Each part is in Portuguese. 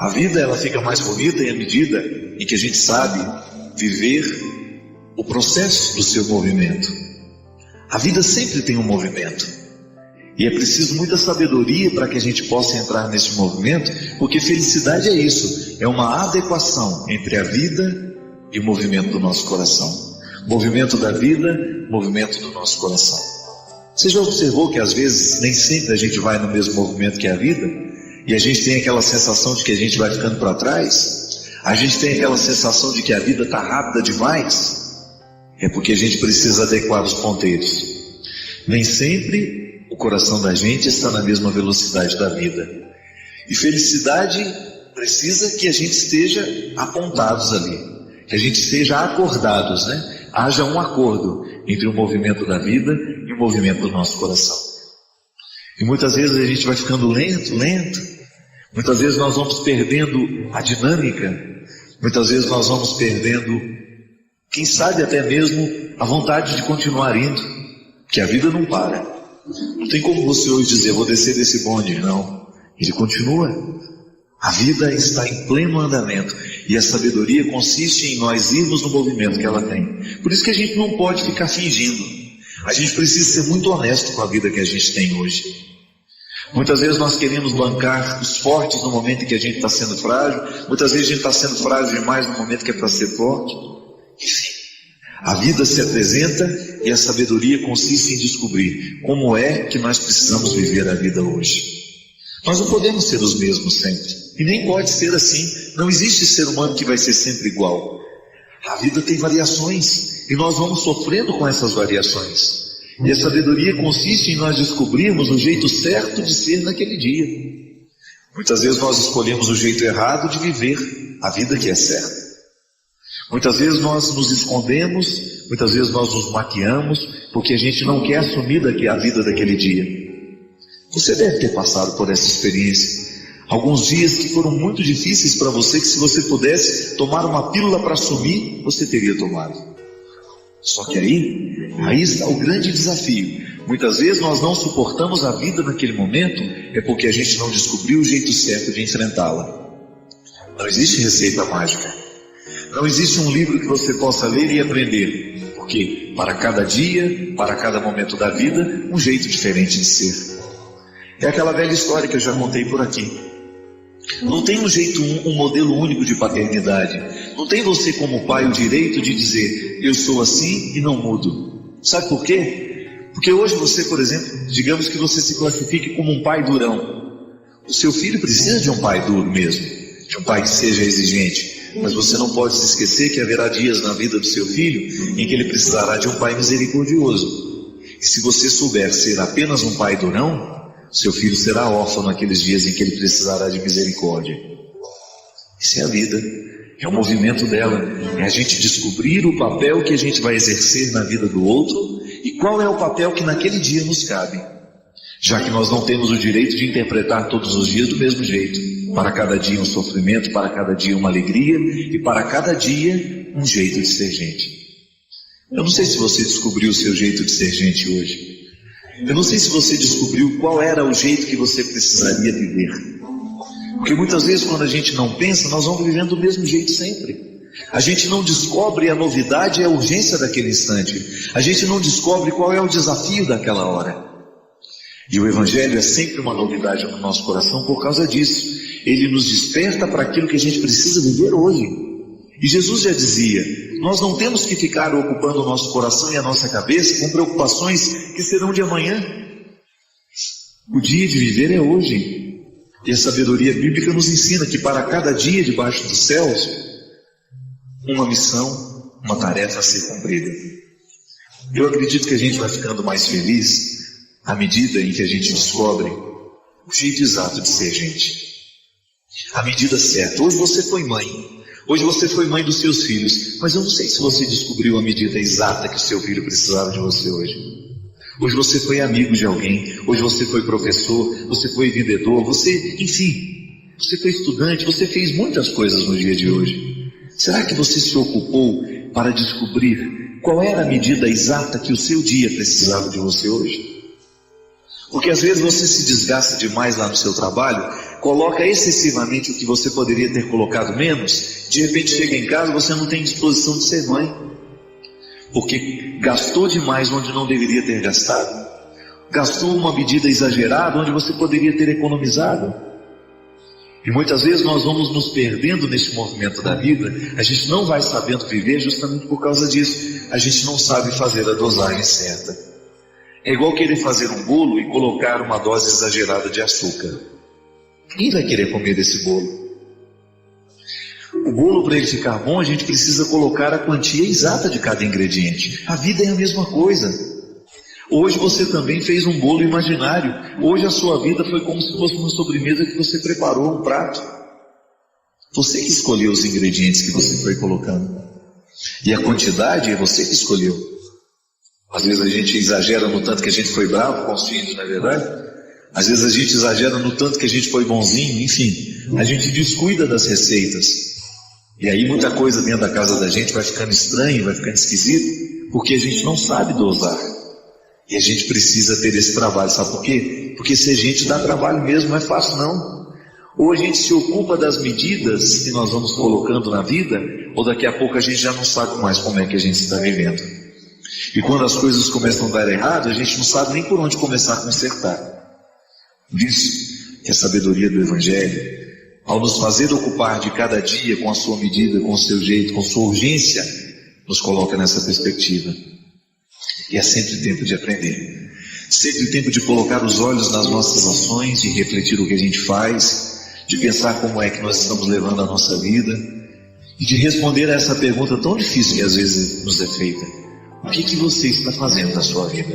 A vida ela fica mais bonita à medida em que a gente sabe viver o processo do seu movimento. A vida sempre tem um movimento. E é preciso muita sabedoria para que a gente possa entrar nesse movimento, porque felicidade é isso, é uma adequação entre a vida e o movimento do nosso coração. Movimento da vida, movimento do nosso coração. Você já observou que às vezes nem sempre a gente vai no mesmo movimento que a vida? E a gente tem aquela sensação de que a gente vai ficando para trás? A gente tem aquela sensação de que a vida está rápida demais? É porque a gente precisa adequar os ponteiros. Nem sempre o coração da gente está na mesma velocidade da vida. E felicidade precisa que a gente esteja apontados ali, que a gente esteja acordados, né? Haja um acordo entre o movimento da vida e o movimento do nosso coração. E muitas vezes a gente vai ficando lento. Muitas vezes nós vamos perdendo a dinâmica. Muitas vezes nós vamos perdendo, quem sabe até mesmo, a vontade de continuar indo. Porque a vida não para. Não tem como você hoje dizer, vou descer desse bonde. Não. Ele continua. A vida está em pleno andamento. E a sabedoria consiste em nós irmos no movimento que ela tem. Por isso que a gente não pode ficar fingindo. A gente precisa ser muito honesto com a vida que a gente tem hoje. Muitas vezes nós queremos bancar os fortes no momento em que a gente está sendo frágil. Muitas vezes a gente está sendo frágil demais no momento que é para ser forte. Enfim, a vida se apresenta e a sabedoria consiste em descobrir como é que nós precisamos viver a vida hoje. Nós não podemos ser os mesmos sempre. E nem pode ser assim. Não existe ser humano que vai ser sempre igual. A vida tem variações e nós vamos sofrendo com essas variações. E a sabedoria consiste em nós descobrirmos o jeito certo de ser naquele dia. Muitas vezes nós escolhemos o jeito errado de viver a vida que é certa. Muitas vezes nós nos escondemos, muitas vezes nós nos maquiamos, porque a gente não quer assumir a vida daquele dia. Você deve ter passado por essa experiência. Alguns dias que foram muito difíceis para você, que se você pudesse tomar uma pílula para assumir, você teria tomado. Só que aí está o grande desafio. Muitas vezes nós não suportamos a vida naquele momento, é porque a gente não descobriu o jeito certo de enfrentá-la. Não existe receita mágica. Não existe um livro que você possa ler e aprender. Porque para cada dia, para cada momento da vida, um jeito diferente de ser. É aquela velha história que eu já contei por aqui. Não tem um modelo único de paternidade. Não tem você como pai o direito de dizer, eu sou assim e não mudo. Sabe por quê? Porque hoje você, por exemplo, digamos que você se classifique como um pai durão. O seu filho precisa de um pai duro mesmo, de um pai que seja exigente. Mas você não pode se esquecer que haverá dias na vida do seu filho em que ele precisará de um pai misericordioso. E se você souber ser apenas um pai durão, seu filho será órfão naqueles dias em que ele precisará de misericórdia. Isso é a vida, é o movimento dela, é a gente descobrir o papel que a gente vai exercer na vida do outro e qual é o papel que naquele dia nos cabe, já que nós não temos o direito de interpretar todos os dias do mesmo jeito. Para cada dia um sofrimento, para cada dia uma alegria e para cada dia um jeito de ser gente. Eu não sei se você descobriu o seu jeito de ser gente hoje. Eu não sei se você descobriu qual era o jeito que você precisaria viver. Porque muitas vezes quando a gente não pensa, nós vamos vivendo do mesmo jeito sempre. A gente não descobre a novidade e a urgência daquele instante. A gente não descobre qual é o desafio daquela hora. E o Evangelho é sempre uma novidade no nosso coração por causa disso. Ele nos desperta para aquilo que a gente precisa viver hoje. E Jesus já dizia, nós não temos que ficar ocupando o nosso coração e a nossa cabeça com preocupações que serão de amanhã. O dia de viver é hoje. E a sabedoria bíblica nos ensina que para cada dia debaixo dos céus, uma missão, uma tarefa a ser cumprida. Eu acredito que a gente vai ficando mais feliz à medida em que a gente descobre o jeito exato de ser gente. A medida certa. Hoje você foi mãe. Hoje você foi mãe dos seus filhos. Mas eu não sei se você descobriu a medida exata que o seu filho precisava de você hoje. Hoje você foi amigo de alguém. Hoje você foi professor. Você foi vendedor. Enfim, você foi estudante. Você fez muitas coisas no dia de hoje. Será que você se ocupou para descobrir qual era a medida exata que o seu dia precisava de você hoje? Porque às vezes você se desgasta demais lá no seu trabalho, coloca excessivamente o que você poderia ter colocado menos, de repente chega em casa, você não tem disposição de ser mãe, porque gastou demais onde não deveria ter gastado, gastou uma medida exagerada onde você poderia ter economizado. E muitas vezes nós vamos nos perdendo nesse movimento da vida, a gente não vai sabendo viver justamente por causa disso, a gente não sabe fazer a dosagem certa. É igual querer fazer um bolo e colocar uma dose exagerada de açúcar. Quem vai querer comer desse bolo? O bolo, para ele ficar bom, a gente precisa colocar a quantia exata de cada ingrediente. A vida é a mesma coisa. Hoje você também fez um bolo imaginário. Hoje a sua vida foi como se fosse uma sobremesa que você preparou, um prato. Você que escolheu os ingredientes que você foi colocando. E a quantidade é você que escolheu. Às vezes a gente exagera no tanto que a gente foi bravo com os filhos, não é verdade? Às vezes a gente exagera no tanto que a gente foi bonzinho, enfim. A gente descuida das receitas. E aí muita coisa dentro da casa da gente vai ficando estranha, vai ficando esquisito, porque a gente não sabe dosar. E a gente precisa ter esse trabalho, sabe por quê? Porque ser gente dá trabalho mesmo, não é fácil não. Ou a gente se ocupa das medidas que nós vamos colocando na vida, ou daqui a pouco a gente já não sabe mais como é que a gente está vivendo. E quando as coisas começam a dar errado, a gente não sabe nem por onde começar a consertar. Por isso que a sabedoria do Evangelho, ao nos fazer ocupar de cada dia com a sua medida, com o seu jeito, com sua urgência, nos coloca nessa perspectiva. E é sempre tempo de aprender. Sempre tempo de colocar os olhos nas nossas ações, de refletir o que a gente faz, de pensar como é que nós estamos levando a nossa vida, e de responder a essa pergunta tão difícil que às vezes nos é feita. O que você está fazendo na sua vida?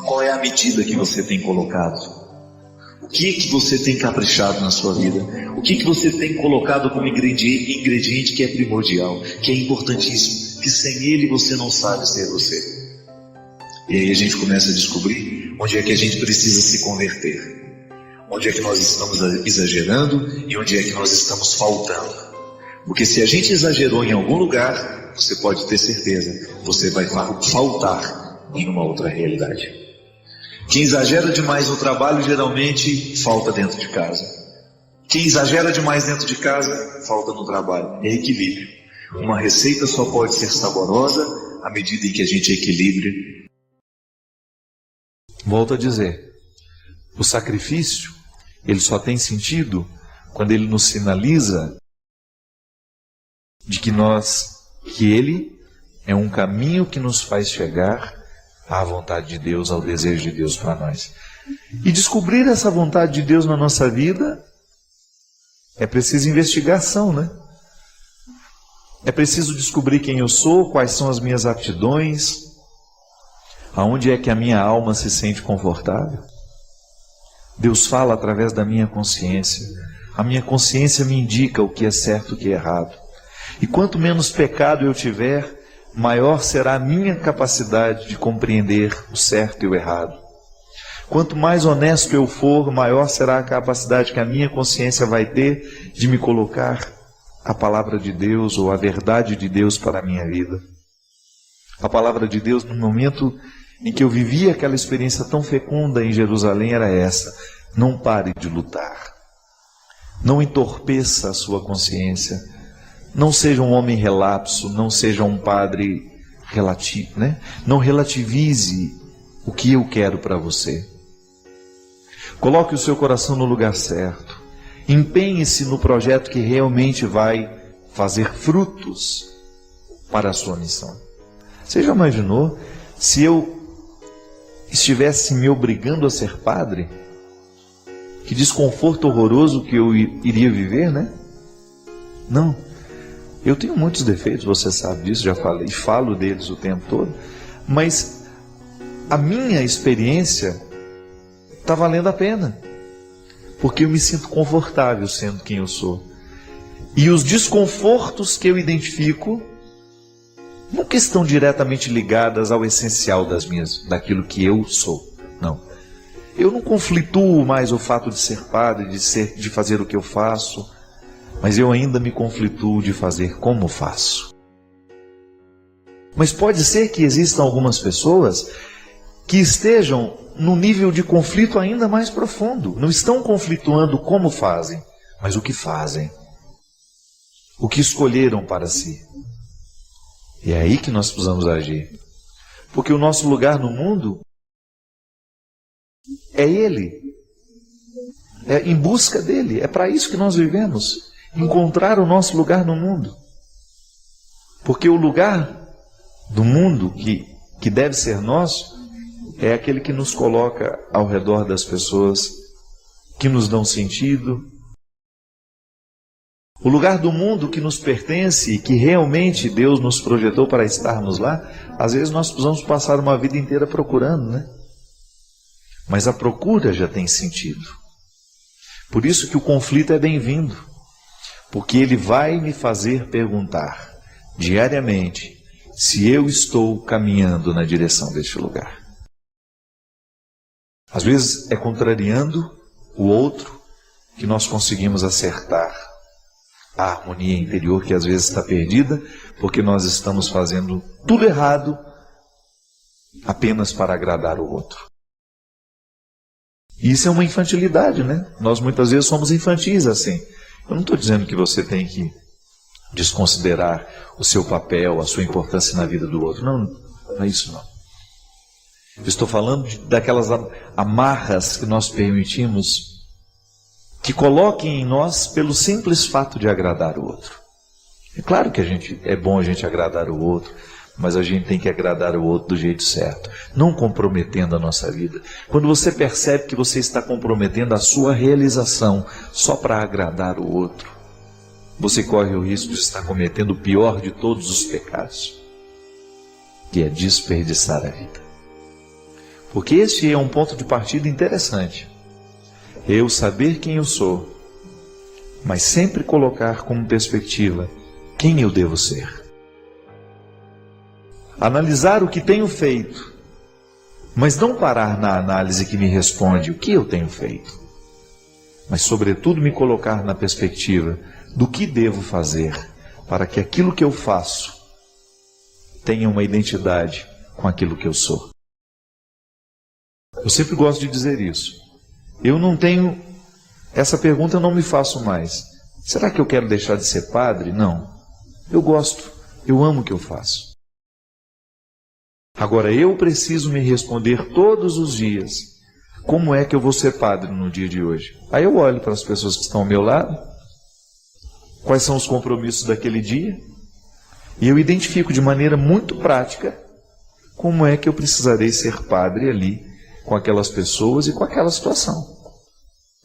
Qual é a medida que você tem colocado? O que você tem caprichado na sua vida? O que você tem colocado como ingrediente que é primordial, que é importantíssimo, que sem ele você não sabe ser você? E aí a gente começa a descobrir onde é que a gente precisa se converter. Onde é que nós estamos exagerando e onde é que nós estamos faltando. Porque se a gente exagerou em algum lugar, você pode ter certeza, você vai faltar em uma outra realidade. Quem exagera demais no trabalho, geralmente falta dentro de casa. Quem exagera demais dentro de casa, falta no trabalho. É equilíbrio. Uma receita só pode ser saborosa à medida em que a gente equilibre. Volto a dizer, o sacrifício, ele só tem sentido quando ele nos sinaliza de que ele é um caminho que nos faz chegar à vontade de Deus, ao desejo de Deus para nós. E descobrir essa vontade de Deus na nossa vida é preciso investigação, né? É preciso descobrir quem eu sou, quais são as minhas aptidões, aonde é que a minha alma se sente confortável. Deus fala através da minha consciência. A minha consciência me indica o que é certo e o que é errado. E quanto menos pecado eu tiver, maior será a minha capacidade de compreender o certo e o errado. Quanto mais honesto eu for, maior será a capacidade que a minha consciência vai ter de me colocar a palavra de Deus ou a verdade de Deus para a minha vida. A palavra de Deus, no momento em que eu vivi aquela experiência tão fecunda em Jerusalém, era essa: não pare de lutar. Não entorpeça a sua consciência. Não seja um homem relapso, não seja um padre relativo, né? Não relativize o que eu quero para você. Coloque o seu coração no lugar certo. Empenhe-se no projeto que realmente vai fazer frutos para a sua missão. Você já imaginou se eu estivesse me obrigando a ser padre? Que desconforto horroroso que eu iria viver, né? Não. Eu tenho muitos defeitos, você sabe disso, já falei, falo deles o tempo todo, mas a minha experiência está valendo a pena, porque eu me sinto confortável sendo quem eu sou. E os desconfortos que eu identifico nunca estão diretamente ligadas ao essencial daquilo que eu sou. Não. Eu não conflituo mais o fato de ser padre, de fazer o que eu faço, mas eu ainda me conflituo de fazer como faço. Mas pode ser que existam algumas pessoas que estejam num nível de conflito ainda mais profundo. Não estão conflituando como fazem, mas o que fazem. O que escolheram para si. E é aí que nós precisamos agir. Porque o nosso lugar no mundo é Ele. É em busca dele. É para isso que nós vivemos. Encontrar o nosso lugar no mundo. Porque o lugar do mundo que deve ser nosso é aquele que nos coloca ao redor das pessoas que nos dão sentido. O lugar do mundo que nos pertence e que realmente Deus nos projetou para estarmos lá, às vezes nós precisamos passar uma vida inteira procurando, né? Mas a procura já tem sentido. Por isso que o conflito é bem-vindo, porque ele vai me fazer perguntar diariamente se eu estou caminhando na direção deste lugar. Às vezes é contrariando o outro que nós conseguimos acertar a harmonia interior que às vezes está perdida, porque nós estamos fazendo tudo errado apenas para agradar o outro. E isso é uma infantilidade, né? Nós muitas vezes somos infantis assim. Eu não estou dizendo que você tem que desconsiderar o seu papel, a sua importância na vida do outro. Não, não é isso não. Eu estou falando daquelas amarras que nós permitimos que coloquem em nós pelo simples fato de agradar o outro. É claro que é bom a gente agradar o outro, mas a gente tem que agradar o outro do jeito certo, não comprometendo a nossa vida. Quando você percebe que você está comprometendo a sua realização só para agradar o outro, você corre o risco de estar cometendo o pior de todos os pecados, que é desperdiçar a vida. Porque este é um ponto de partida interessante. Eu saber quem eu sou, mas sempre colocar como perspectiva quem eu devo ser. Analisar o que tenho feito, mas não parar na análise que me responde o que eu tenho feito, mas sobretudo me colocar na perspectiva do que devo fazer para que aquilo que eu faço tenha uma identidade com aquilo que eu sou. Eu sempre gosto de dizer isso. Essa pergunta eu não me faço mais. Será que eu quero deixar de ser padre? Não. Eu gosto, eu amo o que eu faço. Agora eu preciso me responder todos os dias, como é que eu vou ser padre no dia de hoje? Aí eu olho para as pessoas que estão ao meu lado, quais são os compromissos daquele dia, e eu identifico de maneira muito prática como é que eu precisarei ser padre ali, com aquelas pessoas e com aquela situação.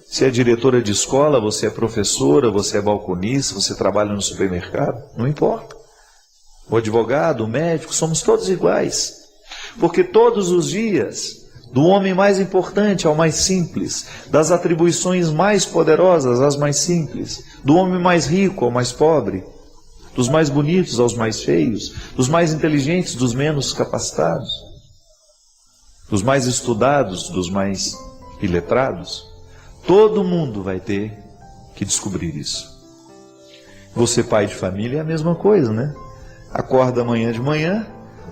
Se é diretora de escola, você é professora, você é balconista, você trabalha no supermercado, não importa. O advogado, o médico, somos todos iguais. Porque todos os dias, do homem mais importante ao mais simples, das atribuições mais poderosas às mais simples, do homem mais rico ao mais pobre, dos mais bonitos aos mais feios, dos mais inteligentes dos menos capacitados, dos mais estudados, dos mais iletrados, todo mundo vai ter que descobrir isso. Você, pai de família, é a mesma coisa, né? Acorda amanhã de manhã,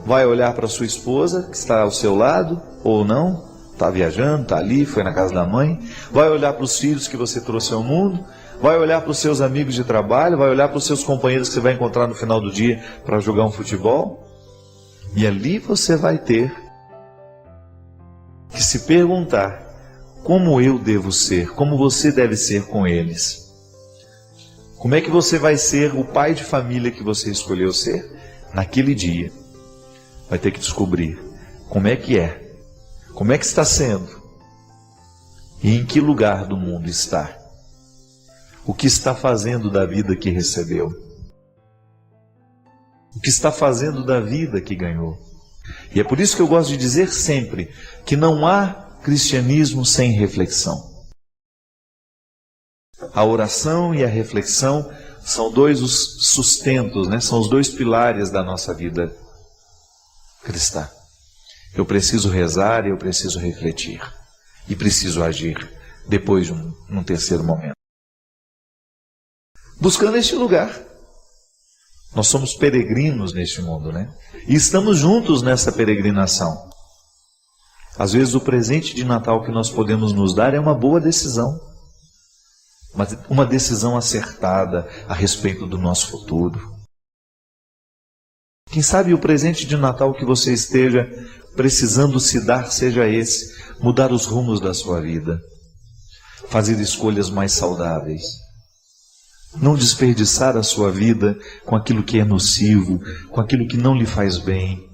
vai olhar para sua esposa, que está ao seu lado, ou não, está viajando, está ali, foi na casa da mãe, vai olhar para os filhos que você trouxe ao mundo, vai olhar para os seus amigos de trabalho, vai olhar para os seus companheiros que você vai encontrar no final do dia para jogar um futebol, e ali você vai ter que se perguntar como eu devo ser, como você deve ser com eles. Como é que você vai ser o pai de família que você escolheu ser naquele dia? Vai ter que descobrir como é, como é que está sendo e em que lugar do mundo está. O que está fazendo da vida que recebeu? O que está fazendo da vida que ganhou? E é por isso que eu gosto de dizer sempre que não há cristianismo sem reflexão. A oração e a reflexão são dois os sustentos, né? São os dois pilares da nossa vida cristã. Eu preciso rezar e eu preciso refletir. E preciso agir depois de um terceiro momento. Buscando este lugar. Nós somos peregrinos neste mundo, né? E estamos juntos nessa peregrinação. Às vezes o presente de Natal que nós podemos nos dar é uma boa decisão, mas uma decisão acertada a respeito do nosso futuro. Quem sabe o presente de Natal que você esteja precisando se dar seja esse: mudar os rumos da sua vida, fazer escolhas mais saudáveis, não desperdiçar a sua vida com aquilo que é nocivo, com aquilo que não lhe faz bem.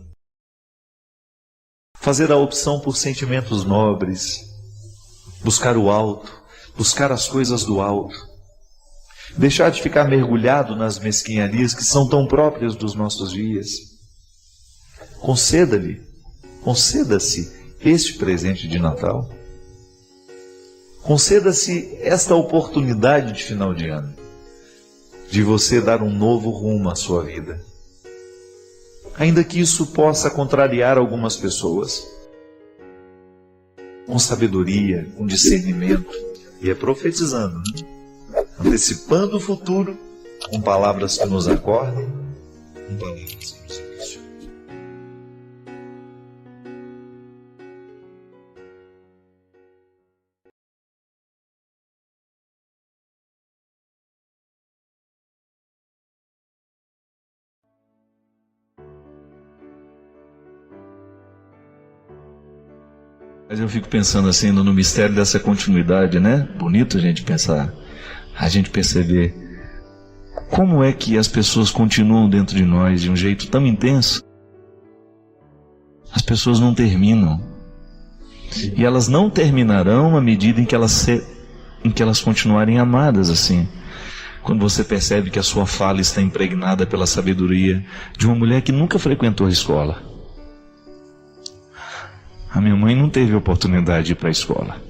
Fazer a opção por sentimentos nobres, buscar o alto, buscar as coisas do alto, deixar de ficar mergulhado nas mesquinharias que são tão próprias dos nossos dias. Conceda-se este presente de Natal. Conceda-se esta oportunidade de final de ano, de você dar um novo rumo à sua vida. Ainda que isso possa contrariar algumas pessoas. Com sabedoria, com discernimento, e é profetizando, né? Antecipando o futuro, com palavras que nos acordem, com palavras que nos emocionam. Mas eu fico pensando assim no mistério dessa continuidade, né? Bonito a gente pensar, a gente perceber como é que as pessoas continuam dentro de nós de um jeito tão intenso. As pessoas não terminam. E elas não terminarão à medida em que elas continuarem amadas assim. Quando você percebe que a sua fala está impregnada pela sabedoria de uma mulher que nunca frequentou a escola. A minha mãe não teve oportunidade de ir para a escola.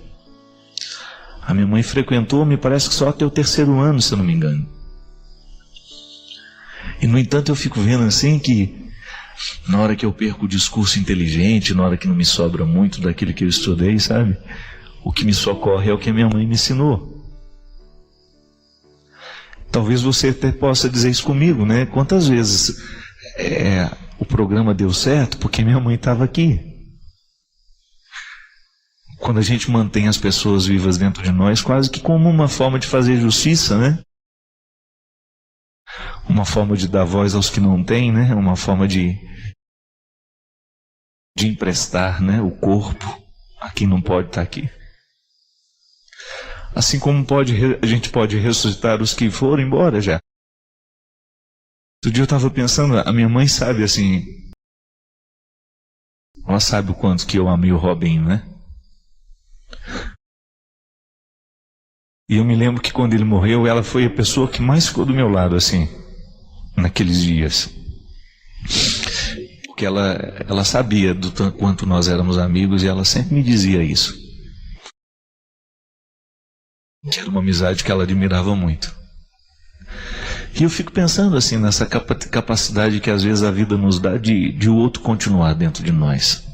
A minha mãe frequentou, me parece que só até o 3º ano, se eu não me engano. E no entanto eu fico vendo assim que na hora que eu perco o discurso inteligente, na hora que não me sobra muito daquilo que eu estudei, sabe? O que me socorre é o que a minha mãe me ensinou. Talvez você até possa dizer isso comigo, né? Quantas vezes o programa deu certo porque minha mãe estava aqui. Quando a gente mantém as pessoas vivas dentro de nós, quase que como uma forma de fazer justiça, né? Uma forma de dar voz aos que não têm, né? Uma forma de emprestar, né? O corpo a quem não pode estar aqui. Assim como a gente pode ressuscitar os que foram embora já. Outro dia eu estava pensando, a minha mãe sabe assim, ela sabe o quanto que eu amei o Robinho, né? E eu me lembro que quando ele morreu, ela foi a pessoa que mais ficou do meu lado, assim, naqueles dias. Porque ela sabia do quanto nós éramos amigos e ela sempre me dizia isso. Que era uma amizade que ela admirava muito. E eu fico pensando assim, nessa capacidade que às vezes a vida nos dá de o outro continuar dentro de nós.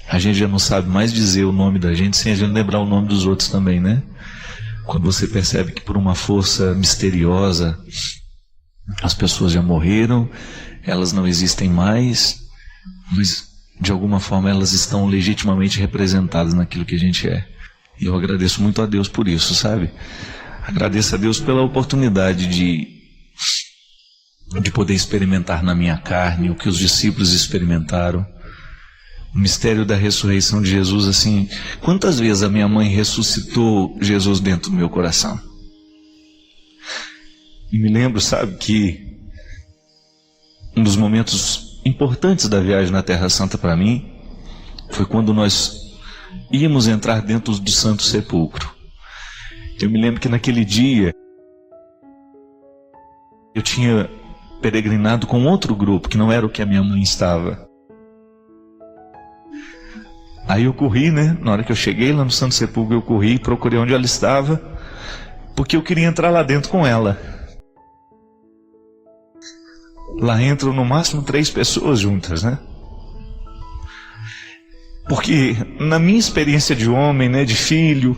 A gente já não sabe mais dizer o nome da gente sem a gente lembrar o nome dos outros também, né? Quando você percebe que por uma força misteriosa as pessoas já morreram, elas não existem mais, mas de alguma forma elas estão legitimamente representadas naquilo que a gente é. E eu agradeço muito a Deus por isso, sabe? Agradeço a Deus pela oportunidade de poder experimentar na minha carne o que os discípulos experimentaram. O mistério da ressurreição de Jesus, assim, quantas vezes a minha mãe ressuscitou Jesus dentro do meu coração? E me lembro, sabe, que um dos momentos importantes da viagem na Terra Santa para mim foi quando nós íamos entrar dentro do Santo Sepulcro. Eu me lembro que naquele dia eu tinha peregrinado com outro grupo, que não era o que a minha mãe estava. Aí eu corri, né? Na hora que eu cheguei lá no Santo Sepulcro, eu corri, procurei onde ela estava, porque eu queria entrar lá dentro com ela. Lá entram no máximo 3 pessoas juntas, né? Porque na minha experiência de homem, né, de filho,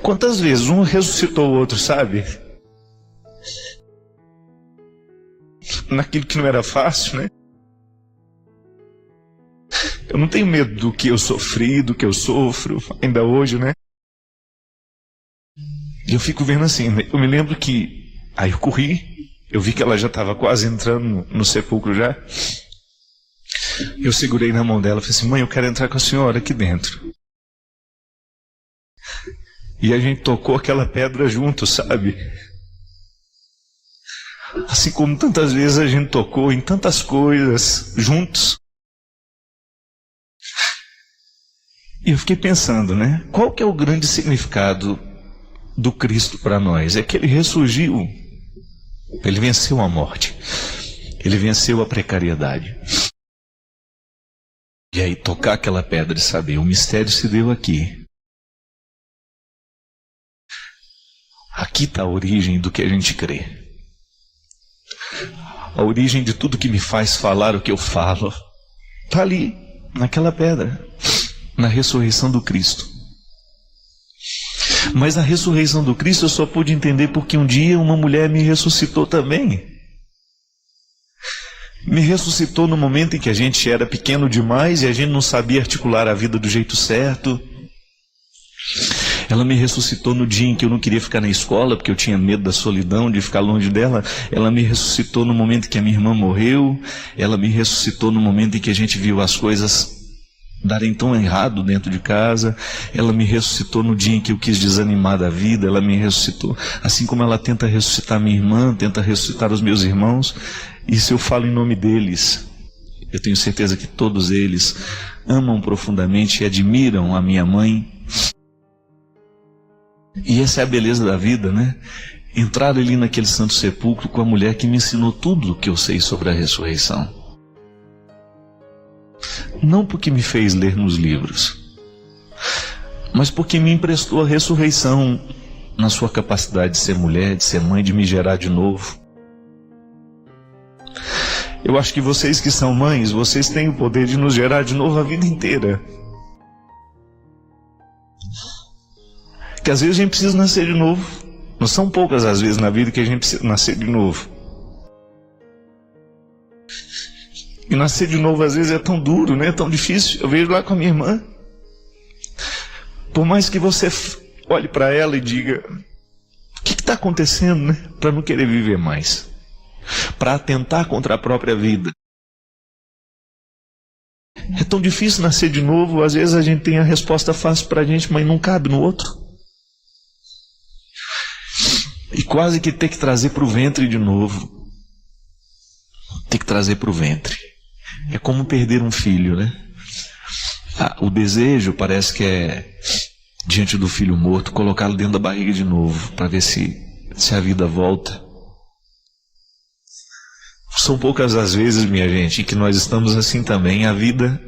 quantas vezes um ressuscitou o outro, sabe? Naquilo que não era fácil, né? Eu não tenho medo do que eu sofri, do que eu sofro, ainda hoje, né? E eu fico vendo assim, eu me lembro que... Aí eu corri, eu vi que ela já estava quase entrando no sepulcro já. Eu segurei na mão dela e falei assim, mãe, eu quero entrar com a senhora aqui dentro. E a gente tocou aquela pedra junto, sabe? Assim como tantas vezes a gente tocou em tantas coisas juntos. E eu fiquei pensando, né? Qual que é o grande significado do Cristo para nós? É que Ele ressurgiu. Ele venceu a morte. Ele venceu a precariedade. E aí tocar aquela pedra e saber, o mistério se deu aqui. Aqui está a origem do que a gente crê. A origem de tudo que me faz falar o que eu falo. Está ali, naquela pedra. Na ressurreição do Cristo. Mas na ressurreição do Cristo eu só pude entender porque um dia uma mulher me ressuscitou também. Me ressuscitou no momento em que a gente era pequeno demais e a gente não sabia articular a vida do jeito certo. Ela me ressuscitou no dia em que eu não queria ficar na escola, porque eu tinha medo da solidão, de ficar longe dela. Ela me ressuscitou no momento em que a minha irmã morreu. Ela me ressuscitou no momento em que a gente viu as coisas darem tão errado dentro de casa. Ela me ressuscitou no dia em que eu quis desanimar da vida. Ela me ressuscitou, assim como ela tenta ressuscitar minha irmã, tenta ressuscitar os meus irmãos. E se eu falo em nome deles, eu tenho certeza que todos eles amam profundamente e admiram a minha mãe. E essa é a beleza da vida, né? Entrar ali naquele santo sepulcro com a mulher que me ensinou tudo o que eu sei sobre a ressurreição. Não porque me fez ler nos livros, mas porque me emprestou a ressurreição na sua capacidade de ser mulher, de ser mãe, de me gerar de novo. Eu acho que vocês que são mães, vocês têm o poder de nos gerar de novo a vida inteira. Que às vezes a gente precisa nascer de novo. Não são poucas as vezes na vida que a gente precisa nascer de novo. E nascer de novo às vezes é tão duro, né? É tão difícil. Eu vejo lá com a minha irmã. Por mais que você olhe para ela e diga, o que está acontecendo, né? Para não querer viver mais. Para atentar contra a própria vida. É tão difícil nascer de novo. Às vezes a gente tem a resposta fácil para a gente, mas não cabe no outro. E quase que ter que trazer para o ventre de novo. Ter que trazer para o ventre. É como perder um filho, né? O desejo parece que é, diante do filho morto, colocá-lo dentro da barriga de novo, para ver se a vida volta. São poucas as vezes, minha gente, que nós estamos assim também. A vida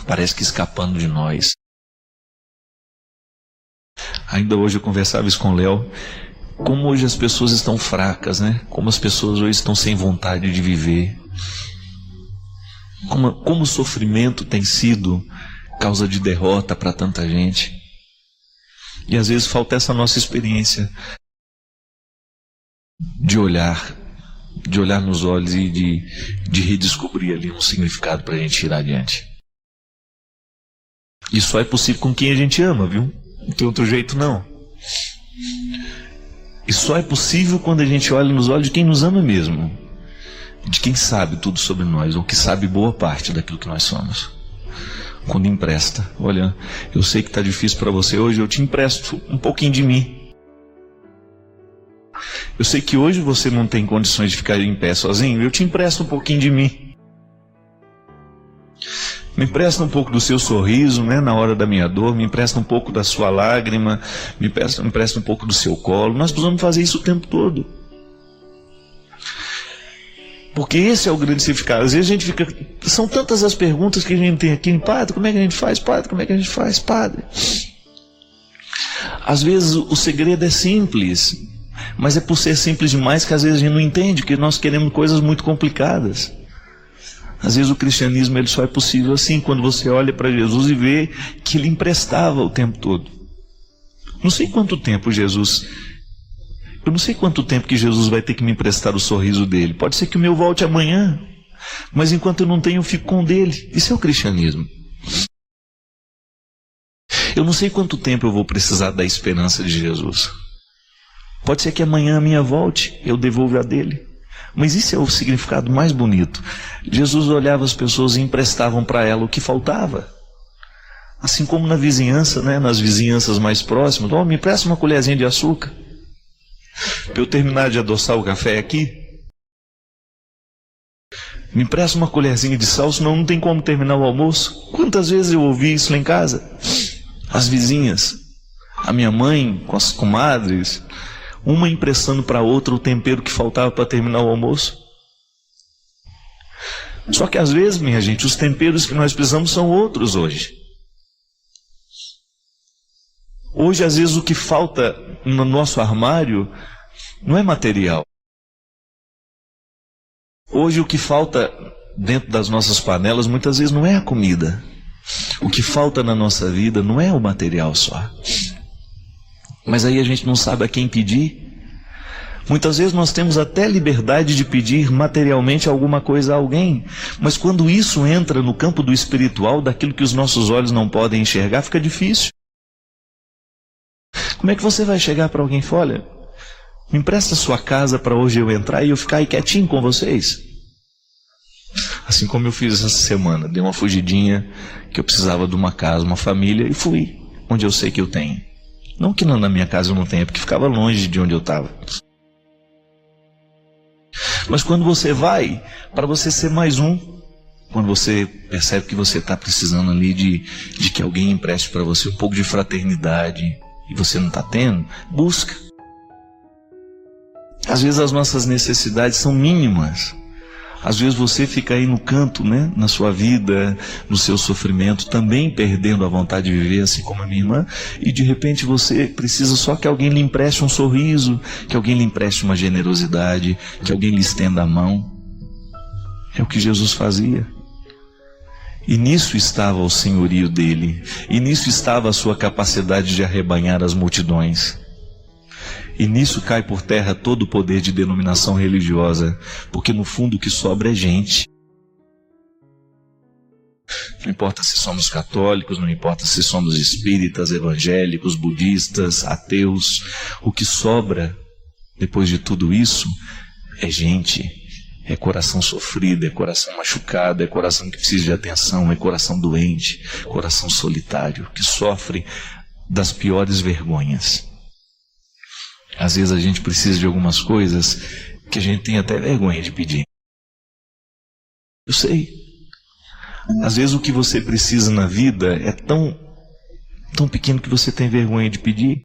parece que escapando de nós. Ainda hoje eu conversava isso com o Léo. Como hoje as pessoas estão fracas, né? Como as pessoas hoje estão sem vontade de viver. Como o sofrimento tem sido causa de derrota para tanta gente. E às vezes falta essa nossa experiência de olhar nos olhos e de redescobrir ali um significado para a gente ir adiante. E só é possível com quem a gente ama, viu? Não tem outro jeito não. E só é possível quando a gente olha nos olhos de quem nos ama mesmo. De quem sabe tudo sobre nós, ou que sabe boa parte daquilo que nós somos. Quando empresta. Olha, eu sei que está difícil para você hoje, eu te empresto um pouquinho de mim. Eu sei que hoje você não tem condições de ficar em pé sozinho, eu te empresto um pouquinho de mim. Me empresta um pouco do seu sorriso, né, na hora da minha dor, me empresta um pouco da sua lágrima, me empresta um pouco do seu colo. Nós precisamos fazer isso o tempo todo. Porque esse é o grande significado. Às vezes a gente fica... São tantas as perguntas que a gente tem aqui. Padre, como é que a gente faz? Padre, como é que a gente faz? Padre. Às vezes o segredo é simples. Mas é por ser simples demais que às vezes a gente não entende, que nós queremos coisas muito complicadas. Às vezes o cristianismo ele só é possível assim, quando você olha para Jesus e vê que ele emprestava o tempo todo. Não sei quanto tempo Eu não sei quanto tempo que Jesus vai ter que me emprestar o sorriso dele. Pode ser que o meu volte amanhã. Mas enquanto eu não tenho, eu fico com o dele. Isso é o cristianismo. Eu não sei quanto tempo eu vou precisar da esperança de Jesus. Pode ser que amanhã a minha volte, eu devolva a dele. Mas isso é o significado mais bonito. Jesus olhava as pessoas e emprestavam para ela o que faltava. Assim como na vizinhança, né? Nas vizinhanças mais próximas. Oh, me empresta uma colherzinha de açúcar para eu terminar de adoçar o café aqui. Me empresta uma colherzinha de sal, senão não tem como terminar o almoço. Quantas vezes eu ouvi isso lá em casa? As vizinhas, a minha mãe com as comadres, uma emprestando para outra o tempero que faltava para terminar o almoço. Só que às vezes, minha gente, os temperos que nós precisamos são outros hoje. Hoje, às vezes, o que falta no nosso armário não é material. Hoje, o que falta dentro das nossas panelas, muitas vezes, não é a comida. O que falta na nossa vida não é o material só. Mas aí a gente não sabe a quem pedir. Muitas vezes nós temos até liberdade de pedir materialmente alguma coisa a alguém, mas quando isso entra no campo do espiritual, daquilo que os nossos olhos não podem enxergar, fica difícil. Como é que você vai chegar para alguém e falar, olha, me empresta a sua casa para hoje eu entrar e eu ficar aí quietinho com vocês? Assim como eu fiz essa semana, dei uma fugidinha, que eu precisava de uma casa, uma família, e fui onde eu sei que eu tenho. Não que na minha casa eu não tenha, porque ficava longe de onde eu estava. Mas quando você vai, para você ser mais um, quando você percebe que você está precisando ali de que alguém empreste para você um pouco de fraternidade, e você não está tendo, busca. Às vezes as nossas necessidades são mínimas. Às vezes você fica aí no canto, né, na sua vida, no seu sofrimento, também perdendo a vontade de viver, assim como a minha irmã, e de repente você precisa só que alguém lhe empreste um sorriso, que alguém lhe empreste uma generosidade, que alguém lhe estenda a mão. É o que Jesus fazia. E nisso estava o senhorio dele, e nisso estava a sua capacidade de arrebanhar as multidões. E nisso cai por terra todo o poder de denominação religiosa, porque no fundo o que sobra é gente. Não importa se somos católicos, não importa se somos espíritas, evangélicos, budistas, ateus, o que sobra depois de tudo isso é gente, é coração sofrido, é coração machucado, é coração que precisa de atenção, é coração doente, coração solitário, que sofre das piores vergonhas. Às vezes a gente precisa de algumas coisas que a gente tem até vergonha de pedir. Eu sei. Às vezes o que você precisa na vida é tão pequeno que você tem vergonha de pedir.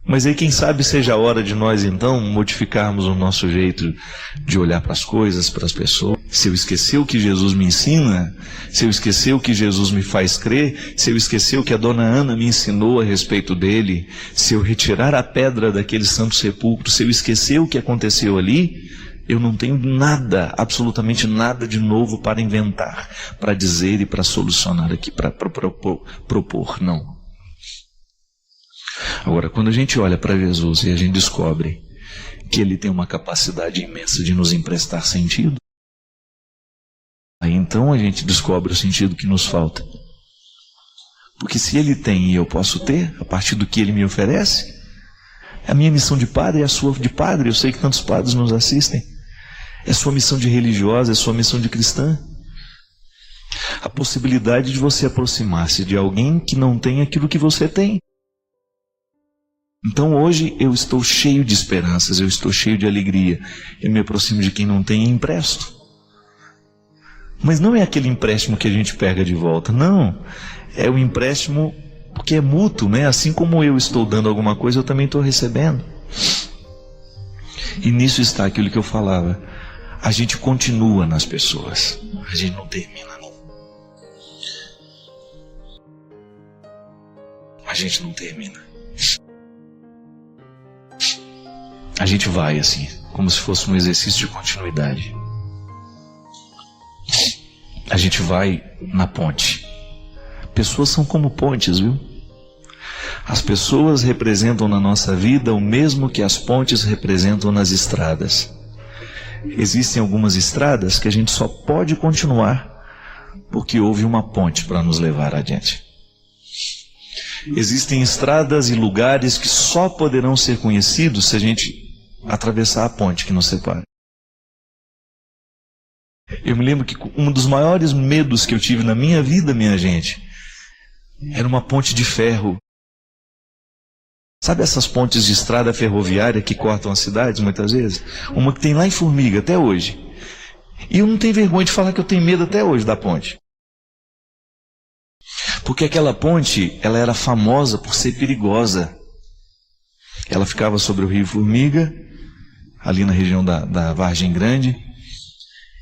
Mas aí quem sabe seja a hora de nós então modificarmos o nosso jeito de olhar para as coisas, para as pessoas. Se eu esquecer o que Jesus me ensina, se eu esquecer o que Jesus me faz crer, se eu esquecer o que a dona Ana me ensinou a respeito dele, se eu retirar a pedra daquele santo sepulcro, se eu esquecer o que aconteceu ali, eu não tenho nada, absolutamente nada de novo para inventar, para dizer e para solucionar aqui, para propor, não. Agora, quando a gente olha para Jesus e a gente descobre que ele tem uma capacidade imensa de nos emprestar sentido, aí então a gente descobre o sentido que nos falta. Porque se ele tem e eu posso ter, a partir do que ele me oferece, a minha missão de padre é a sua de padre, eu sei que tantos padres nos assistem, é a sua missão de religiosa, é a sua missão de cristã. A possibilidade de você aproximar-se de alguém que não tem aquilo que você tem. Então hoje eu estou cheio de esperanças, eu estou cheio de alegria. Eu me aproximo de quem não tem e empresto. Mas não é aquele empréstimo que a gente pega de volta, não. É o empréstimo porque é mútuo, né? Assim como eu estou dando alguma coisa, eu também estou recebendo. E nisso está aquilo que eu falava. A gente continua nas pessoas, a gente não termina, não. A gente não termina. A gente vai assim, como se fosse um exercício de continuidade. A gente vai na ponte. Pessoas são como pontes, viu? As pessoas representam na nossa vida o mesmo que as pontes representam nas estradas. Existem algumas estradas que a gente só pode continuar porque houve uma ponte para nos levar adiante. Existem estradas e lugares que só poderão ser conhecidos se a gente atravessar a ponte que nos separa. Eu me lembro que um dos maiores medos que eu tive na minha vida, minha gente, era uma ponte de ferro. Sabe essas pontes de estrada ferroviária que cortam as cidades muitas vezes? Uma que tem lá em Formiga até hoje. E eu não tenho vergonha de falar que eu tenho medo até hoje da ponte. Porque aquela ponte, ela era famosa por ser perigosa. Ela ficava sobre o rio Formiga, ali na região da Vargem Grande.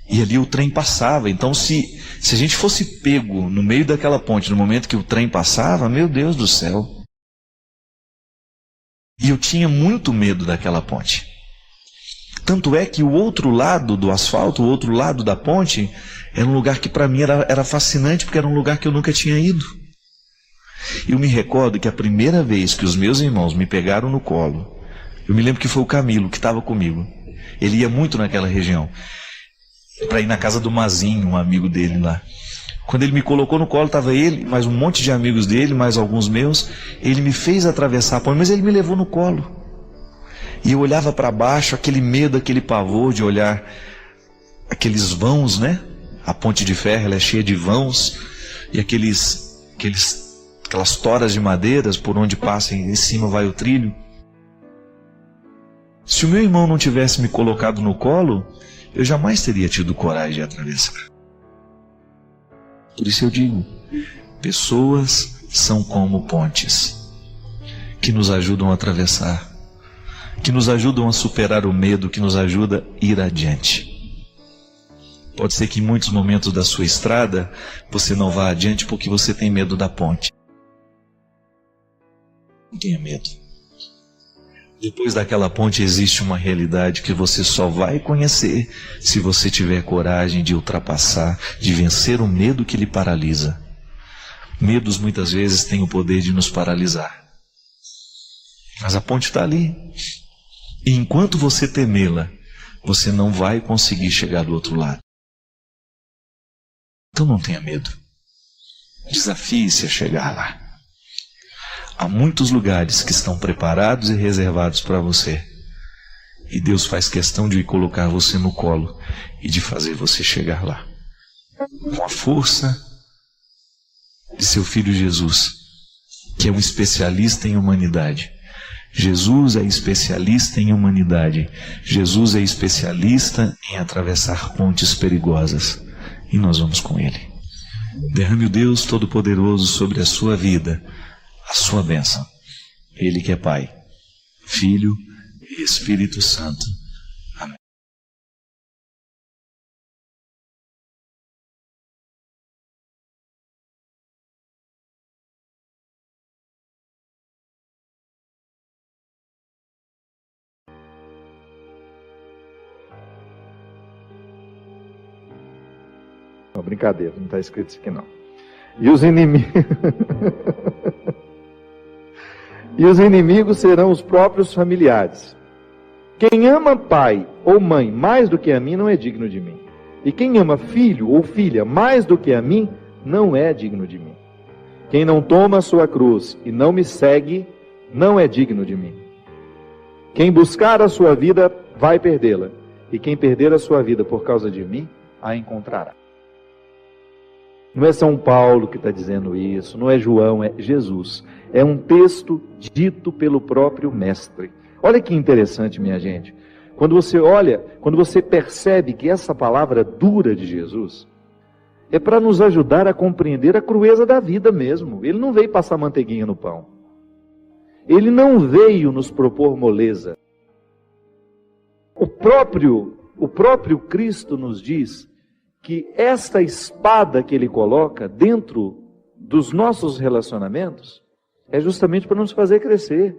E ali o trem passava. Então se a gente fosse pego no meio daquela ponte, no momento que o trem passava, meu Deus do céu. E eu tinha muito medo daquela ponte. Tanto é que o outro lado do asfalto, o outro lado da ponte, era um lugar que para mim era fascinante, porque era um lugar que eu nunca tinha ido. Eu me recordo que a primeira vez que os meus irmãos me pegaram no colo, eu me lembro que foi o Camilo que estava comigo. Ele ia muito naquela região, para ir na casa do Mazinho, um amigo dele lá. Quando ele me colocou no colo, estava ele, mais um monte de amigos dele, mais alguns meus. Ele me fez atravessar a ponte, mas ele me levou no colo. E eu olhava para baixo, aquele medo, aquele pavor de olhar aqueles vãos, né? A ponte de ferro, ela é cheia de vãos, e aquelas toras de madeiras por onde passa, em cima vai o trilho. Se o meu irmão não tivesse me colocado no colo, eu jamais teria tido coragem de atravessar. Por isso eu digo, pessoas são como pontes, que nos ajudam a atravessar, que nos ajudam a superar o medo, que nos ajuda a ir adiante. Pode ser que em muitos momentos da sua estrada, você não vá adiante porque você tem medo da ponte. Não tenha medo. Depois daquela ponte existe uma realidade que você só vai conhecer se você tiver coragem de ultrapassar, de vencer o medo que lhe paralisa. Medos muitas vezes têm o poder de nos paralisar. Mas a ponte está ali. E enquanto você temê-la, você não vai conseguir chegar do outro lado. Então não tenha medo. Desafie-se a chegar lá. Há muitos lugares que estão preparados e reservados para você. E Deus faz questão de colocar você no colo e de fazer você chegar lá. Com a força de seu Filho Jesus, que é um especialista em humanidade. Jesus é especialista em humanidade. Jesus é especialista em atravessar pontes perigosas. E nós vamos com Ele. Derrame o Deus Todo-Poderoso sobre a sua vida, a sua bênção. Ele que é Pai, Filho e Espírito Santo. Amém. Não, brincadeira, não está escrito isso aqui não. E os inimigos... E os inimigos serão os próprios familiares. Quem ama pai ou mãe mais do que a mim não é digno de mim. E quem ama filho ou filha mais do que a mim não é digno de mim. Quem não toma a sua cruz e não me segue não é digno de mim. Quem buscar a sua vida vai perdê-la. E quem perder a sua vida por causa de mim a encontrará. Não é São Paulo que está dizendo isso, não é João, é Jesus. É um texto dito pelo próprio Mestre. Olha que interessante, minha gente. Quando você olha, quando você percebe que essa palavra dura de Jesus, é para nos ajudar a compreender a crueza da vida mesmo. Ele não veio passar manteiguinha no pão. Ele não veio nos propor moleza. O próprio Cristo nos diz que esta espada que Ele coloca dentro dos nossos relacionamentos é justamente para nos fazer crescer.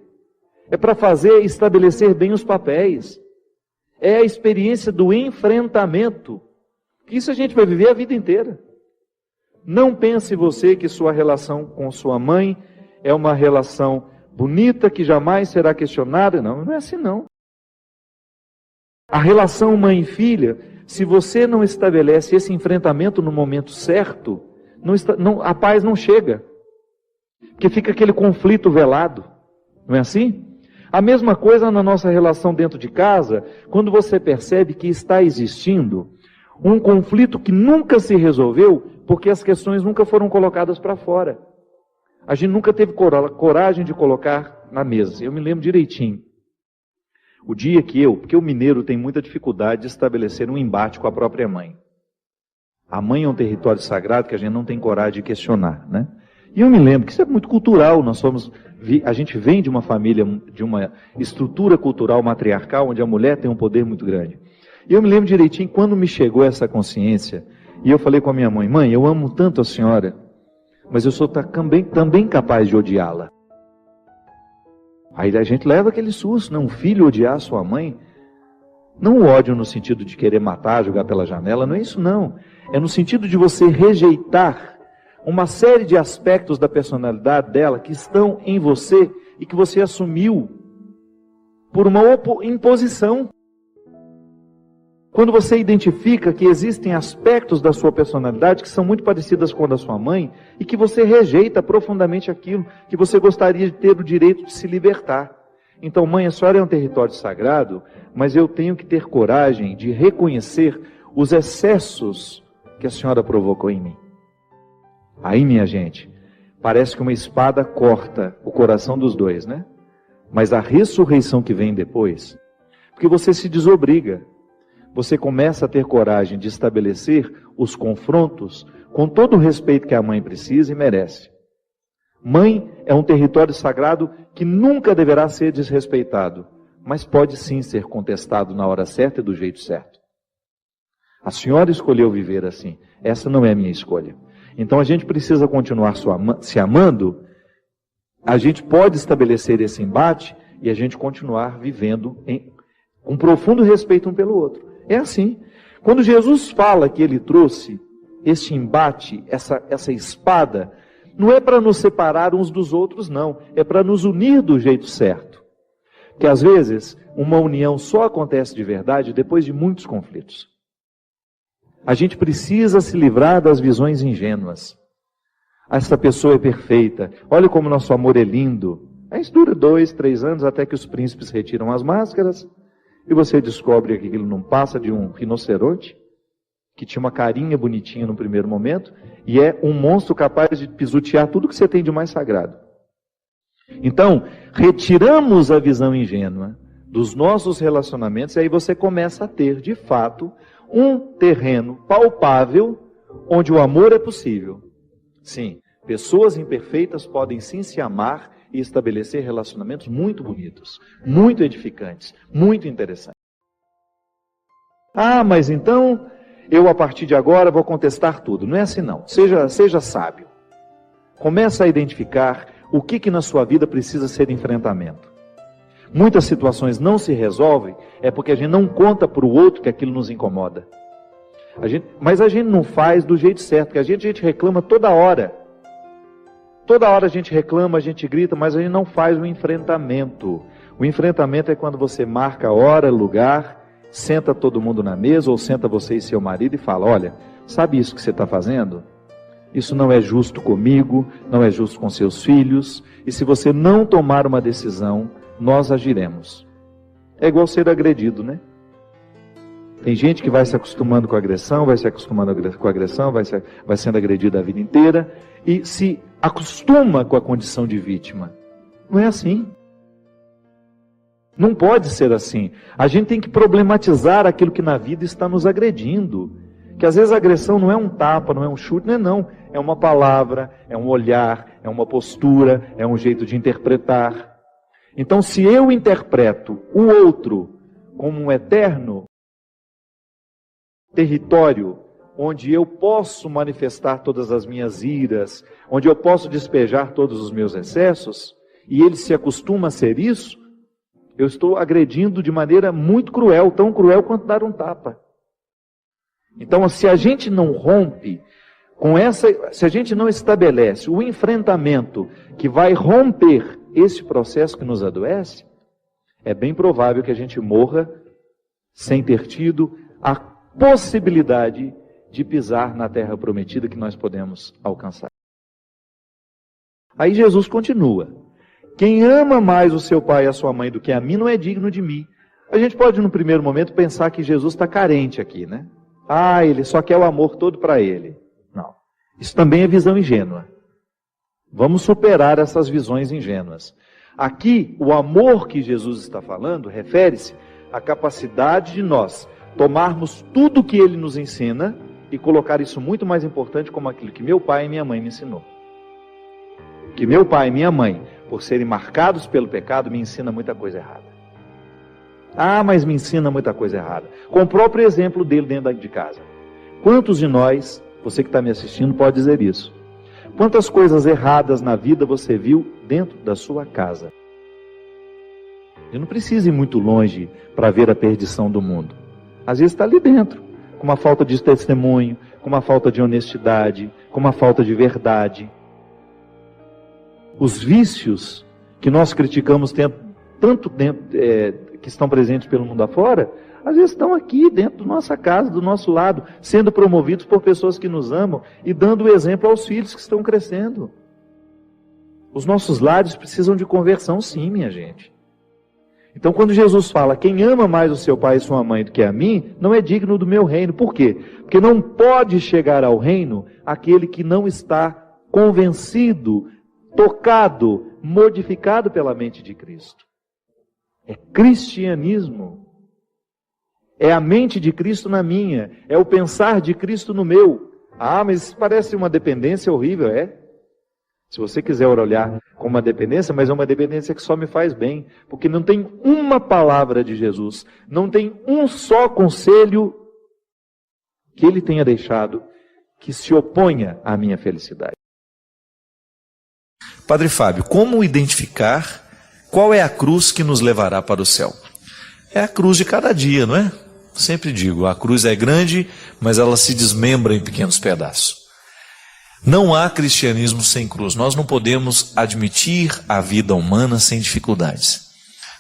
É para estabelecer bem os papéis. É a experiência do enfrentamento. Isso a gente vai viver a vida inteira. Não pense você que sua relação com sua mãe é uma relação bonita que jamais será questionada. Não, não é assim não. A relação mãe e filha, se você não estabelece esse enfrentamento no momento certo, a paz não chega. Porque fica aquele conflito velado. Não é assim? A mesma coisa na nossa relação dentro de casa, quando você percebe que está existindo um conflito que nunca se resolveu, porque as questões nunca foram colocadas para fora. A gente nunca teve coragem de colocar na mesa. Eu me lembro direitinho. O dia que porque o mineiro tem muita dificuldade de estabelecer um embate com a própria mãe. A mãe é um território sagrado que a gente não tem coragem de questionar, né? E eu me lembro que isso é muito cultural, a gente vem de uma família, de uma estrutura cultural matriarcal, onde a mulher tem um poder muito grande. E eu me lembro direitinho quando me chegou essa consciência, e eu falei com a minha mãe, mãe, eu amo tanto a senhora, mas eu sou também capaz de odiá-la. Aí a gente leva aquele susto, né? Um filho odiar sua mãe, não o ódio no sentido de querer matar, jogar pela janela, não é isso não. É no sentido de você rejeitar uma série de aspectos da personalidade dela que estão em você e que você assumiu por uma imposição. Quando você identifica que existem aspectos da sua personalidade que são muito parecidas com a da sua mãe e que você rejeita profundamente aquilo que você gostaria de ter o direito de se libertar. Então, mãe, a senhora é um território sagrado, mas eu tenho que ter coragem de reconhecer os excessos que a senhora provocou em mim. Aí, minha gente, parece que uma espada corta o coração dos dois, né? Mas a ressurreição que vem depois, porque você se desobriga, você começa a ter coragem de estabelecer os confrontos com todo o respeito que a mãe precisa e merece. Mãe é um território sagrado que nunca deverá ser desrespeitado, mas pode sim ser contestado na hora certa e do jeito certo. A senhora escolheu viver assim, essa não é a minha escolha. Então a gente precisa continuar se amando, a gente pode estabelecer esse embate e a gente continuar vivendo com profundo respeito um pelo outro. É assim. Quando Jesus fala que ele trouxe este embate, essa espada, não é para nos separar uns dos outros, não. É para nos unir do jeito certo. Porque às vezes uma união só acontece de verdade depois de muitos conflitos. A gente precisa se livrar das visões ingênuas. Essa pessoa é perfeita. Olha como nosso amor é lindo. Aí isso dura 2, 3 anos até que os príncipes retiram as máscaras e você descobre que aquilo não passa de um rinoceronte que tinha uma carinha bonitinha no primeiro momento e é um monstro capaz de pisotear tudo que você tem de mais sagrado. Então, retiramos a visão ingênua dos nossos relacionamentos e aí você começa a ter, de fato, um terreno palpável onde o amor é possível. Sim, pessoas imperfeitas podem sim se amar e estabelecer relacionamentos muito bonitos, muito edificantes, muito interessantes. Ah, mas então eu a partir de agora vou contestar tudo. Não é assim não. Seja sábio. Começa a identificar o que na sua vida precisa ser enfrentamento. Muitas situações não se resolvem, é porque a gente não conta para o outro que aquilo nos incomoda. Mas a gente não faz do jeito certo, porque a gente reclama toda hora. Toda hora a gente reclama, a gente grita, mas a gente não faz o enfrentamento. O enfrentamento é quando você marca a hora, lugar, senta todo mundo na mesa, ou senta você e seu marido e fala, olha, sabe isso que você está fazendo? Isso não é justo comigo, não é justo com seus filhos, e se você não tomar uma decisão, nós agiremos. É igual ser agredido, né? Tem gente que vai se acostumando com a agressão, vai se acostumando com a agressão, vai sendo agredida a vida inteira e se acostuma com a condição de vítima. Não é assim. Não pode ser assim. A gente tem que problematizar aquilo que na vida está nos agredindo. Que às vezes a agressão não é um tapa, não é um chute, não. É uma palavra, é um olhar, é uma postura, é um jeito de interpretar. Então, se eu interpreto o outro como um eterno território onde eu posso manifestar todas as minhas iras, onde eu posso despejar todos os meus excessos, e ele se acostuma a ser isso, eu estou agredindo de maneira muito cruel, tão cruel quanto dar um tapa. Então, se a gente não rompe se a gente não estabelece o enfrentamento que vai romper esse processo que nos adoece, é bem provável que a gente morra sem ter tido a possibilidade de pisar na terra prometida que nós podemos alcançar. Aí Jesus continua: quem ama mais o seu pai e a sua mãe do que a mim não é digno de mim. A gente pode, no primeiro momento, pensar que Jesus está carente aqui, né? Ele só quer o amor todo para ele. Não. Isso também é visão ingênua. Vamos superar essas visões ingênuas. Aqui, o amor que Jesus está falando refere-se à capacidade de nós tomarmos tudo que ele nos ensina e colocar isso muito mais importante como aquilo que meu pai e minha mãe me ensinou. Que meu pai e minha mãe, por serem marcados pelo pecado, me ensina muita coisa errada. Mas me ensina muita coisa errada. Com o próprio exemplo dele dentro de casa. Quantos de nós, você que está me assistindo, pode dizer isso? Quantas coisas erradas na vida você viu dentro da sua casa? Eu não preciso ir muito longe para ver a perdição do mundo. Às vezes está ali dentro, com uma falta de testemunho, com uma falta de honestidade, com uma falta de verdade. Os vícios que nós criticamos tanto dentro, que estão presentes pelo mundo afora, às vezes estão aqui dentro da nossa casa, do nosso lado, sendo promovidos por pessoas que nos amam e dando o exemplo aos filhos que estão crescendo. Os nossos lares precisam de conversão, sim, minha gente. Então, quando Jesus fala, quem ama mais o seu pai e sua mãe do que a mim, não é digno do meu reino. Por quê? Porque não pode chegar ao reino aquele que não está convencido, tocado, modificado pela mente de Cristo. É cristianismo. É a mente de Cristo na minha. É o pensar de Cristo no meu. Mas isso parece uma dependência horrível, é? Se você quiser olhar como uma dependência, mas é uma dependência que só me faz bem. Porque não tem uma palavra de Jesus, não tem um só conselho que ele tenha deixado que se oponha à minha felicidade. Padre Fábio, como identificar qual é a cruz que nos levará para o céu? É a cruz de cada dia, não é? Sempre digo, a cruz é grande, mas ela se desmembra em pequenos pedaços. Não há cristianismo sem cruz. Nós não podemos admitir a vida humana sem dificuldades.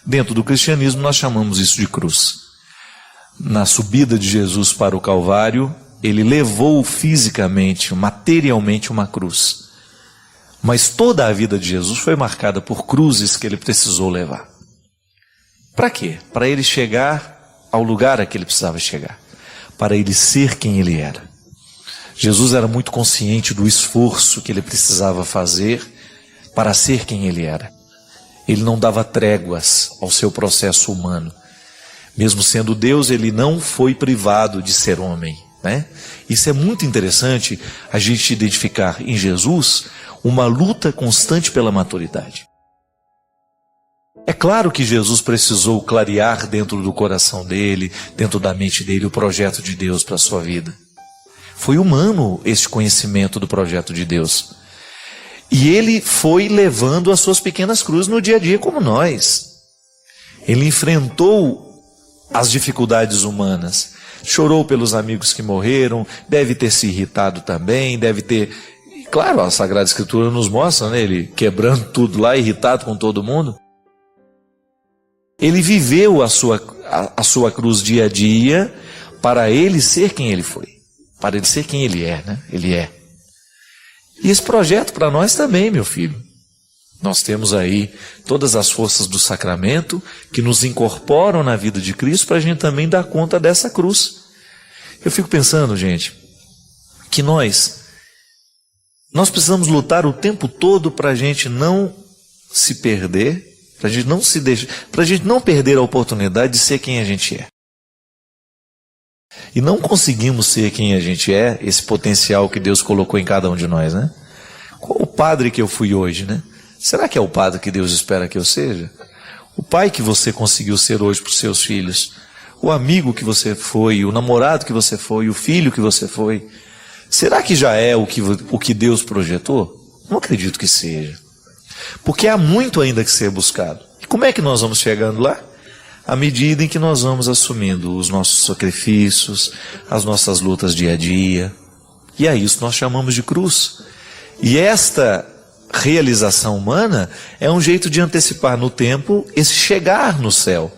Dentro do cristianismo nós chamamos isso de cruz. Na subida de Jesus para o Calvário, ele levou fisicamente, materialmente uma cruz. Mas toda a vida de Jesus foi marcada por cruzes que ele precisou levar. Para quê? Para ele chegar ao lugar a que ele precisava chegar. Para ele ser quem ele era. Jesus era muito consciente do esforço que ele precisava fazer para ser quem ele era. Ele não dava tréguas ao seu processo humano. Mesmo sendo Deus, ele não foi privado de ser homem, né? Isso é muito interessante a gente identificar em Jesus uma luta constante pela maturidade. É claro que Jesus precisou clarear dentro do coração dele, dentro da mente dele, o projeto de Deus para a sua vida. Foi humano este conhecimento do projeto de Deus. E ele foi levando as suas pequenas cruzes no dia a dia como nós. Ele enfrentou as dificuldades humanas. Chorou pelos amigos que morreram, deve ter se irritado também, deve ter... Claro, a Sagrada Escritura nos mostra, né? Ele quebrando tudo lá, irritado com todo mundo. Ele viveu a sua cruz dia a dia para ele ser quem ele foi. Para ele ser quem ele é, né? Ele é. E esse projeto para nós também, meu filho. Nós temos aí todas as forças do sacramento que nos incorporam na vida de Cristo para a gente também dar conta dessa cruz. Eu fico pensando, gente, que nós precisamos lutar o tempo todo para a gente não se perder, para a gente não se deixar, para a gente não perder a oportunidade de ser quem a gente é. E não conseguimos ser quem a gente é, esse potencial que Deus colocou em cada um de nós, né? Qual o padre que eu fui hoje, né? Será que é o padre que Deus espera que eu seja? O pai que você conseguiu ser hoje para os seus filhos? O amigo que você foi? O namorado que você foi? O filho que você foi? Será que já é o que Deus projetou? Não acredito que seja. Porque há muito ainda que ser buscado. E como é que nós vamos chegando lá? À medida em que nós vamos assumindo os nossos sacrifícios, as nossas lutas dia a dia. E a isso nós chamamos de cruz. E esta realização humana é um jeito de antecipar no tempo esse chegar no céu.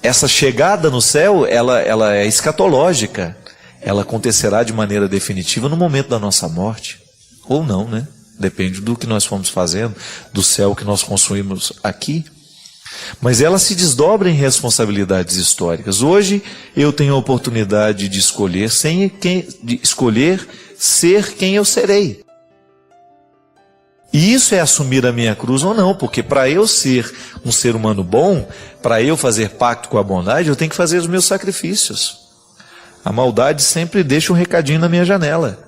essa chegada no céu, ela é escatológica. Ela acontecerá de maneira definitiva no momento da nossa morte. Ou não, né? Depende do que nós fomos fazendo, do céu que nós construímos aqui. Mas ela se desdobra em responsabilidades históricas. Hoje eu tenho a oportunidade de escolher, ser quem eu serei. E isso é assumir a minha cruz ou não, porque para eu ser um ser humano bom, para eu fazer pacto com a bondade, eu tenho que fazer os meus sacrifícios. A maldade sempre deixa um recadinho na minha janela.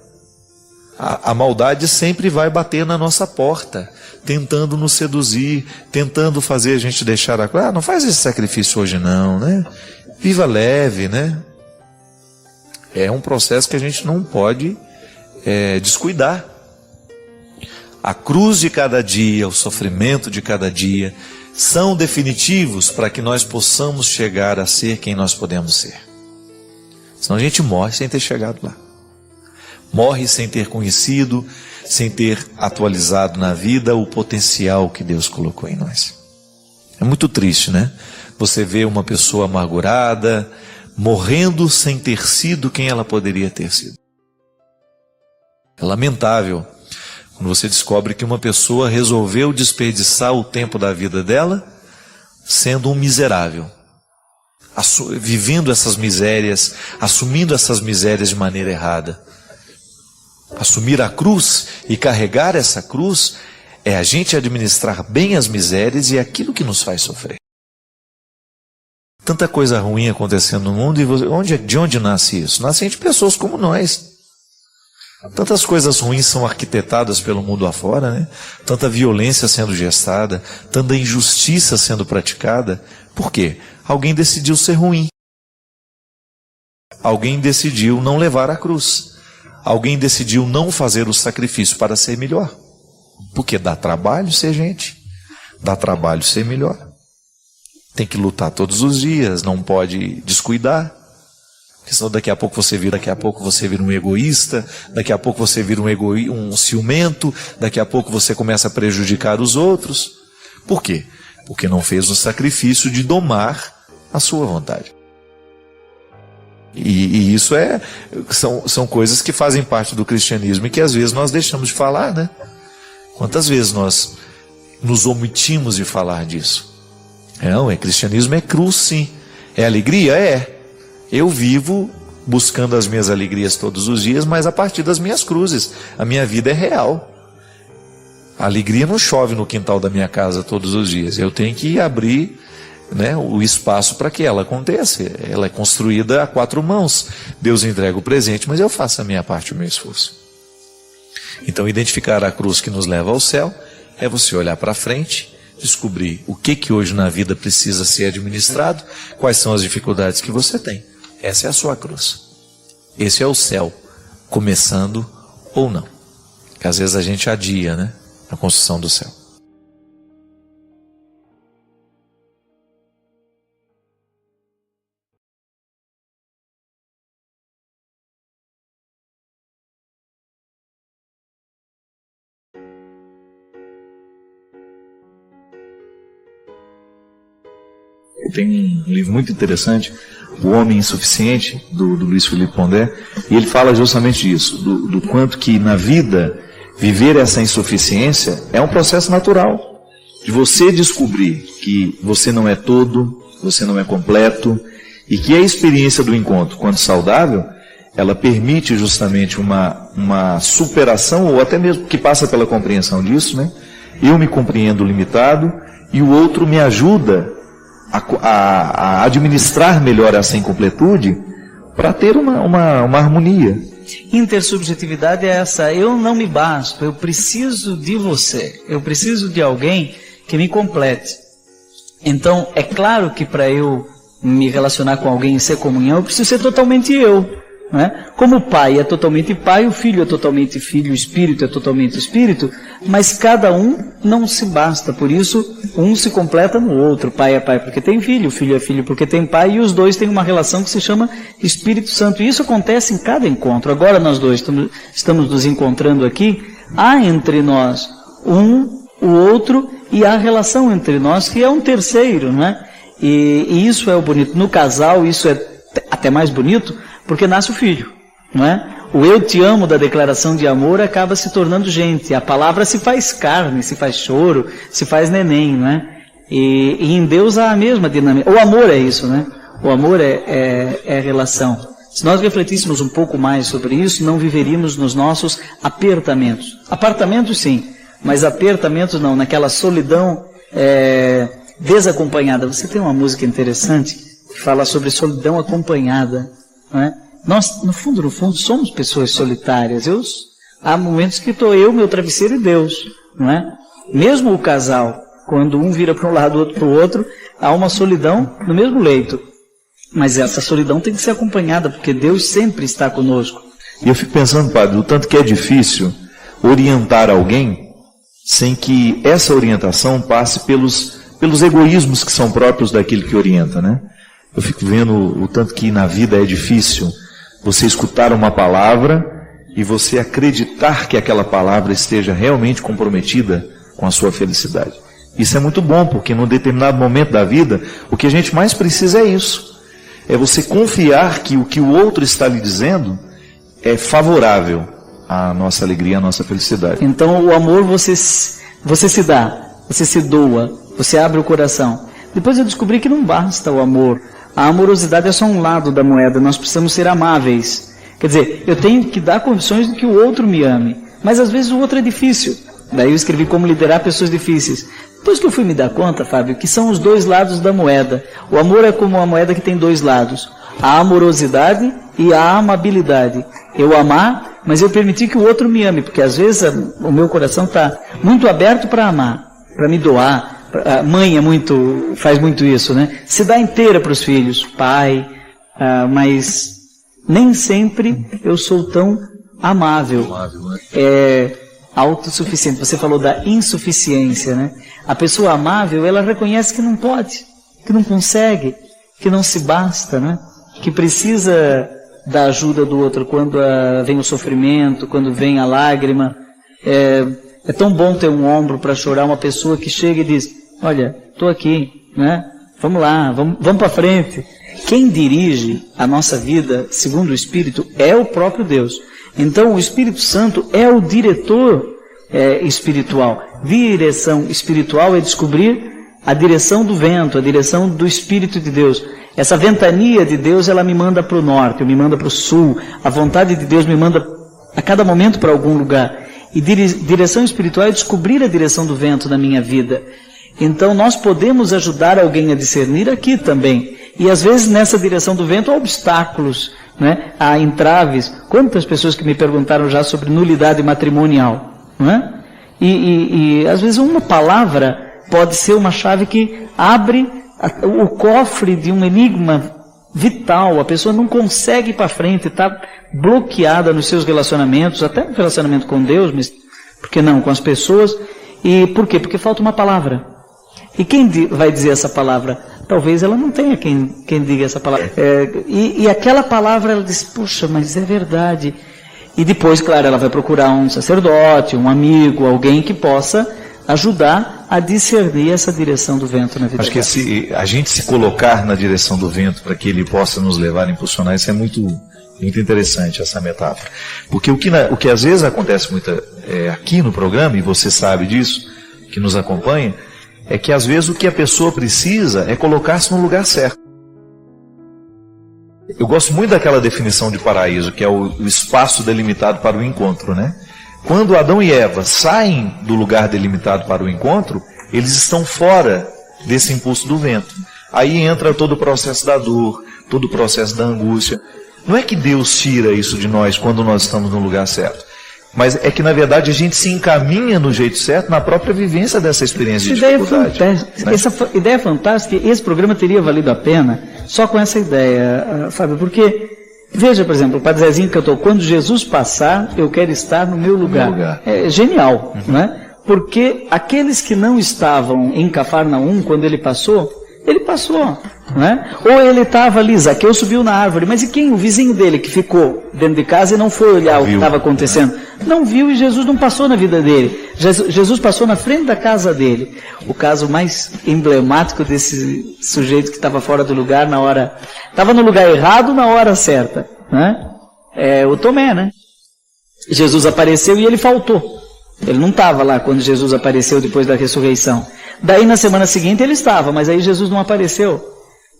A maldade sempre vai bater na nossa porta, tentando nos seduzir, tentando fazer a gente deixar a cruz. Não faz esse sacrifício hoje não, né? Viva leve, né? É um processo que a gente não pode descuidar. A cruz de cada dia, o sofrimento de cada dia, são definitivos para que nós possamos chegar a ser quem nós podemos ser. Senão a gente morre sem ter chegado lá. Morre sem ter conhecido, sem ter atualizado na vida o potencial que Deus colocou em nós. É muito triste, né? Você vê uma pessoa amargurada, morrendo sem ter sido quem ela poderia ter sido. É lamentável quando você descobre que uma pessoa resolveu desperdiçar o tempo da vida dela sendo um miserável, vivendo essas misérias, assumindo essas misérias de maneira errada. Assumir a cruz e carregar essa cruz é a gente administrar bem as misérias e aquilo que nos faz sofrer. Tanta coisa ruim acontecendo no mundo, e de onde nasce isso? Nasce de pessoas como nós. Tantas coisas ruins são arquitetadas pelo mundo afora, né? Tanta violência sendo gestada, tanta injustiça sendo praticada. Por quê? Alguém decidiu ser ruim. Alguém decidiu não levar a cruz. Alguém decidiu não fazer o sacrifício para ser melhor. Porque dá trabalho ser gente. Dá trabalho ser melhor. Tem que lutar todos os dias, não pode descuidar. Porque senão daqui a pouco você vira um egoísta, daqui a pouco você vira um ciumento, daqui a pouco você começa a prejudicar os outros. Por quê? Porque não fez o sacrifício de domar a sua vontade. E isso são coisas que fazem parte do cristianismo e que às vezes nós deixamos de falar, né? Quantas vezes nós nos omitimos de falar disso? Não, cristianismo é cruz, sim. É alegria? É. Eu vivo buscando as minhas alegrias todos os dias, mas a partir das minhas cruzes. A minha vida é real. A alegria não chove no quintal da minha casa todos os dias. Eu tenho que abrir, né, o espaço para que ela aconteça. Ela é construída a 4 mãos. Deus entrega o presente, mas eu faço a minha parte, o meu esforço. Então, identificar a cruz que nos leva ao céu é você olhar para frente, descobrir o que hoje na vida precisa ser administrado, quais são as dificuldades que você tem. Essa é a sua cruz. Esse é o céu, começando ou não. Que às vezes a gente adia, né, a construção do céu. Tem um livro muito interessante, O Homem Insuficiente, do Luiz Felipe Pondé, e ele fala justamente disso, do quanto que na vida, viver essa insuficiência é um processo natural, de você descobrir que você não é todo, você não é completo, e que a experiência do encontro, quando saudável, ela permite justamente uma superação, ou até mesmo que passa pela compreensão disso, né? Eu me compreendo limitado, e o outro me ajuda a administrar melhor essa incompletude para ter uma harmonia. Intersubjetividade é essa: eu não me basto, eu preciso de você, eu preciso de alguém que me complete. Então, é claro que para eu me relacionar com alguém e ser comunhão, eu preciso ser totalmente eu. Não é? Como o pai é totalmente pai, o filho é totalmente filho, o espírito é totalmente espírito, mas cada um não se basta, por isso um se completa no outro. Pai é pai porque tem filho, filho é filho porque tem pai, e os dois têm uma relação que se chama Espírito Santo, e isso acontece em cada encontro. Agora nós dois estamos nos encontrando aqui, há entre nós o outro, e há relação entre nós que é um terceiro, não é? E isso é o bonito. No casal, isso é até mais bonito, porque nasce o filho, não é? O eu te amo da declaração de amor acaba se tornando gente. A palavra se faz carne, se faz choro, se faz neném, não é? E em Deus há a mesma dinâmica. O amor é isso, né? O amor é relação. Se nós refletíssemos um pouco mais sobre isso, não viveríamos nos nossos apertamentos. Apartamentos sim, mas apertamentos não, naquela solidão desacompanhada. Você tem uma música interessante que fala sobre solidão acompanhada, não é? Nós, no fundo, somos pessoas solitárias. Há momentos que estou eu, meu travesseiro e Deus, não é? Mesmo o casal, quando um vira para um lado, o outro para o outro, há uma solidão no mesmo leito. Mas essa solidão tem que ser acompanhada, porque Deus sempre está conosco. E eu fico pensando, padre, o tanto que é difícil orientar alguém sem que essa orientação passe pelos egoísmos que são próprios daquele que orienta, né? Eu fico vendo o tanto que na vida é difícil você escutar uma palavra e você acreditar que aquela palavra esteja realmente comprometida com a sua felicidade. Isso é muito bom, porque num determinado momento da vida, o que a gente mais precisa é isso. É você confiar que o que o outro está lhe dizendo é favorável à nossa alegria, à nossa felicidade. Então o amor você se dá, você se doa, você abre o coração. Depois eu descobri que não basta o amor. A amorosidade é só um lado da moeda, nós precisamos ser amáveis. Quer dizer, eu tenho que dar condições de que o outro me ame, mas às vezes o outro é difícil. Daí eu escrevi como liderar pessoas difíceis. Depois que eu fui me dar conta, Fábio, que são os dois lados da moeda. O amor é como uma moeda que tem dois lados. A amorosidade e a amabilidade. Eu amar, mas eu permitir que o outro me ame, porque às vezes o meu coração está muito aberto para amar, para me doar. A mãe faz muito isso, né? Se dá inteira para os filhos, pai, mas nem sempre eu sou tão amável. Autossuficiente. Você falou da insuficiência, né? A pessoa amável, ela reconhece que não pode, que não consegue, que não se basta, né? Que precisa da ajuda do outro quando vem o sofrimento, quando vem a lágrima. É tão bom ter um ombro para chorar, uma pessoa que chega e diz, olha, estou aqui, né? Vamos lá, vamos para frente. Quem dirige a nossa vida, segundo o Espírito, é o próprio Deus. Então o Espírito Santo é o diretor espiritual. Direção espiritual é descobrir a direção do vento, a direção do Espírito de Deus. Essa ventania de Deus, ela me manda para o norte, me manda para o sul. A vontade de Deus me manda a cada momento para algum lugar. E direção espiritual é descobrir a direção do vento na minha vida. Então nós podemos ajudar alguém a discernir aqui também. E às vezes nessa direção do vento há obstáculos, né? Há entraves. Quantas pessoas que me perguntaram já sobre nulidade matrimonial, não é? E às vezes uma palavra pode ser uma chave que abre o cofre de um enigma vital. A pessoa não consegue ir para frente, está bloqueada nos seus relacionamentos, até no relacionamento com Deus, mas por que não, com as pessoas. E por quê? Porque falta uma palavra. E quem vai dizer essa palavra? Talvez ela não tenha quem diga essa palavra. E aquela palavra, ela diz, puxa, mas é verdade. E depois, claro, ela vai procurar um sacerdote, um amigo, alguém que possa ajudar a discernir essa direção do vento na vida dela. Acho que se a gente se colocar na direção do vento para que ele possa nos levar a impulsionar, isso é muito interessante, essa metáfora. Porque o que às vezes acontece muito aqui no programa, e você sabe disso, que nos acompanha, é que às vezes o que a pessoa precisa é colocar-se no lugar certo. Eu gosto muito daquela definição de paraíso, que é o espaço delimitado para o encontro, né? Quando Adão e Eva saem do lugar delimitado para o encontro, eles estão fora desse impulso do vento. Aí entra todo o processo da dor, todo o processo da angústia. Não é que Deus tira isso de nós quando nós estamos no lugar certo, mas é que na verdade a gente se encaminha no jeito certo na própria vivência dessa experiência de dificuldade. Essa ideia é fantástica. Esse programa teria valido a pena só com essa ideia, Fábio, porque veja, por exemplo, o Padre Zezinho cantou, quando Jesus passar, eu quero estar no meu lugar. É genial, não é? Porque aqueles que não estavam em Cafarnaum, quando ele passou, não é? Ou ele estava ali, Zaqueu subiu na árvore, mas e quem? O vizinho dele que ficou dentro de casa e não foi olhar o que estava acontecendo. Não viu e Jesus não passou na vida dele. Jesus passou na frente da casa dele. O caso mais emblemático desse sujeito que estava fora do lugar na hora... Estava no lugar errado na hora certa. Né? É o Tomé, né? Jesus apareceu e ele faltou. Ele não estava lá quando Jesus apareceu depois da ressurreição. Daí na semana seguinte ele estava, mas aí Jesus não apareceu.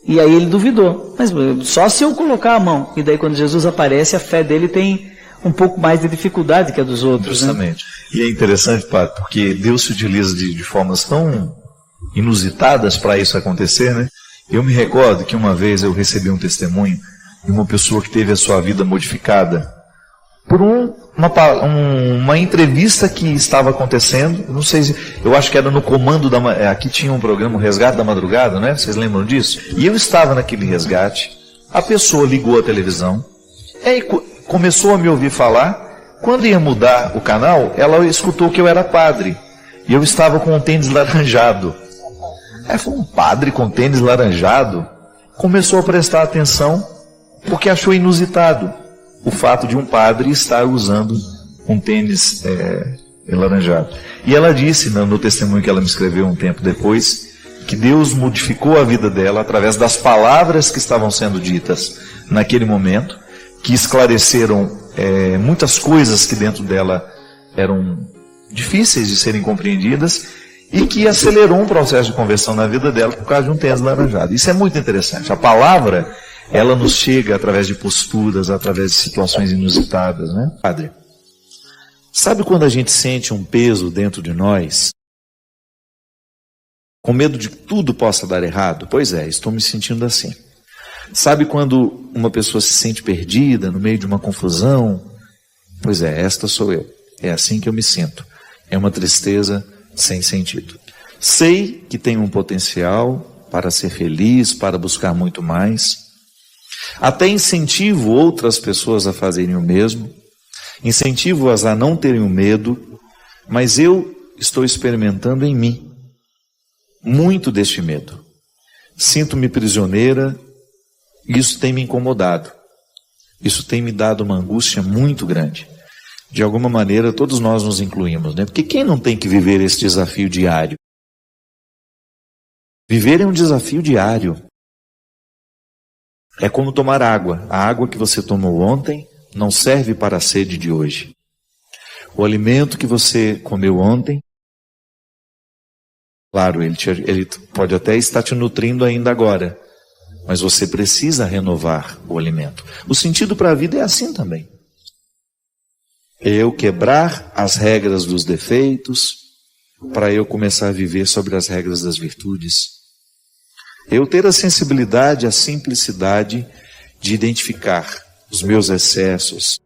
E aí ele duvidou. Mas só se eu colocar a mão. E daí quando Jesus aparece, a fé dele tem um pouco mais de dificuldade que a dos outros. Justamente. Né? E é interessante, Padre, porque Deus se utiliza de formas tão inusitadas para isso acontecer, né? Eu me recordo que uma vez eu recebi um testemunho de uma pessoa que teve a sua vida modificada por uma entrevista que estava acontecendo, não sei se, eu acho que era no Comando da... Aqui tinha um programa, o Resgate da Madrugada, né? Vocês lembram disso? E eu estava naquele resgate, a pessoa ligou a televisão, aí começou a me ouvir falar, quando ia mudar o canal, ela escutou que eu era padre, e eu estava com um tênis laranjado. Aí falou, um padre com tênis laranjado? Começou a prestar atenção, porque achou inusitado o fato de um padre estar usando um tênis laranjado. E ela disse, no testemunho que ela me escreveu um tempo depois, que Deus modificou a vida dela através das palavras que estavam sendo ditas naquele momento, que esclareceram muitas coisas que dentro dela eram difíceis de serem compreendidas e que acelerou um processo de conversão na vida dela por causa de um tênis laranjado. Isso é muito interessante. A palavra... ela nos chega através de posturas, através de situações inusitadas, né? Padre, sabe quando a gente sente um peso dentro de nós, com medo de que tudo possa dar errado? Pois é, estou me sentindo assim. Sabe quando uma pessoa se sente perdida no meio de uma confusão? Pois é, esta sou eu. É assim que eu me sinto. É uma tristeza sem sentido. Sei que tenho um potencial para ser feliz, para buscar muito mais. Até incentivo outras pessoas a fazerem o mesmo, incentivo-as a não terem o medo, mas eu estou experimentando em mim muito deste medo. Sinto-me prisioneira, e isso tem me incomodado, isso tem me dado uma angústia muito grande. De alguma maneira todos nós nos incluímos, né? Porque quem não tem que viver esse desafio diário? Viver é um desafio diário. É como tomar água. A água que você tomou ontem não serve para a sede de hoje. O alimento que você comeu ontem, claro, ele pode até estar te nutrindo ainda agora, mas você precisa renovar o alimento. O sentido para a vida é assim também. É eu quebrar as regras dos defeitos para eu começar a viver sobre as regras das virtudes. Eu ter a sensibilidade, a simplicidade de identificar os meus excessos,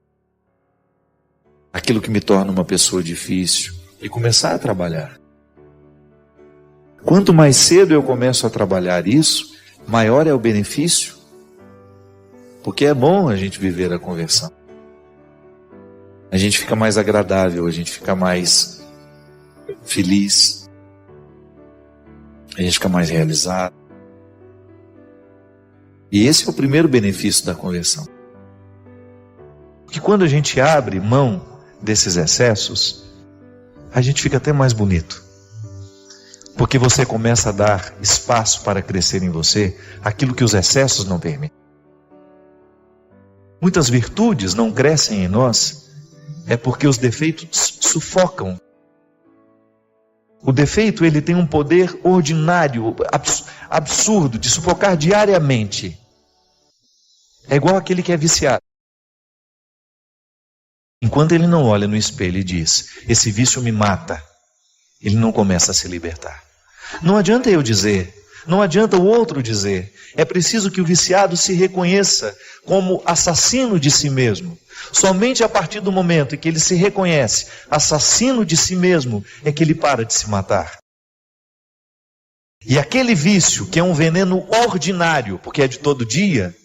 aquilo que me torna uma pessoa difícil, e começar a trabalhar. Quanto mais cedo eu começo a trabalhar isso, maior é o benefício, porque é bom a gente viver a conversão. A gente fica mais agradável, a gente fica mais feliz, a gente fica mais realizado. E esse é o primeiro benefício da conversão. Porque quando a gente abre mão desses excessos, a gente fica até mais bonito. Porque você começa a dar espaço para crescer em você aquilo que os excessos não permitem. Muitas virtudes não crescem em nós, é porque os defeitos sufocam. O defeito, ele tem um poder ordinário, absurdo, de sufocar diariamente. É igual aquele que é viciado. Enquanto ele não olha no espelho e diz, esse vício me mata, ele não começa a se libertar. Não adianta eu dizer, não adianta o outro dizer. É preciso que o viciado se reconheça como assassino de si mesmo. Somente a partir do momento em que ele se reconhece assassino de si mesmo, é que ele para de se matar. E aquele vício, que é um veneno ordinário, porque é de todo dia,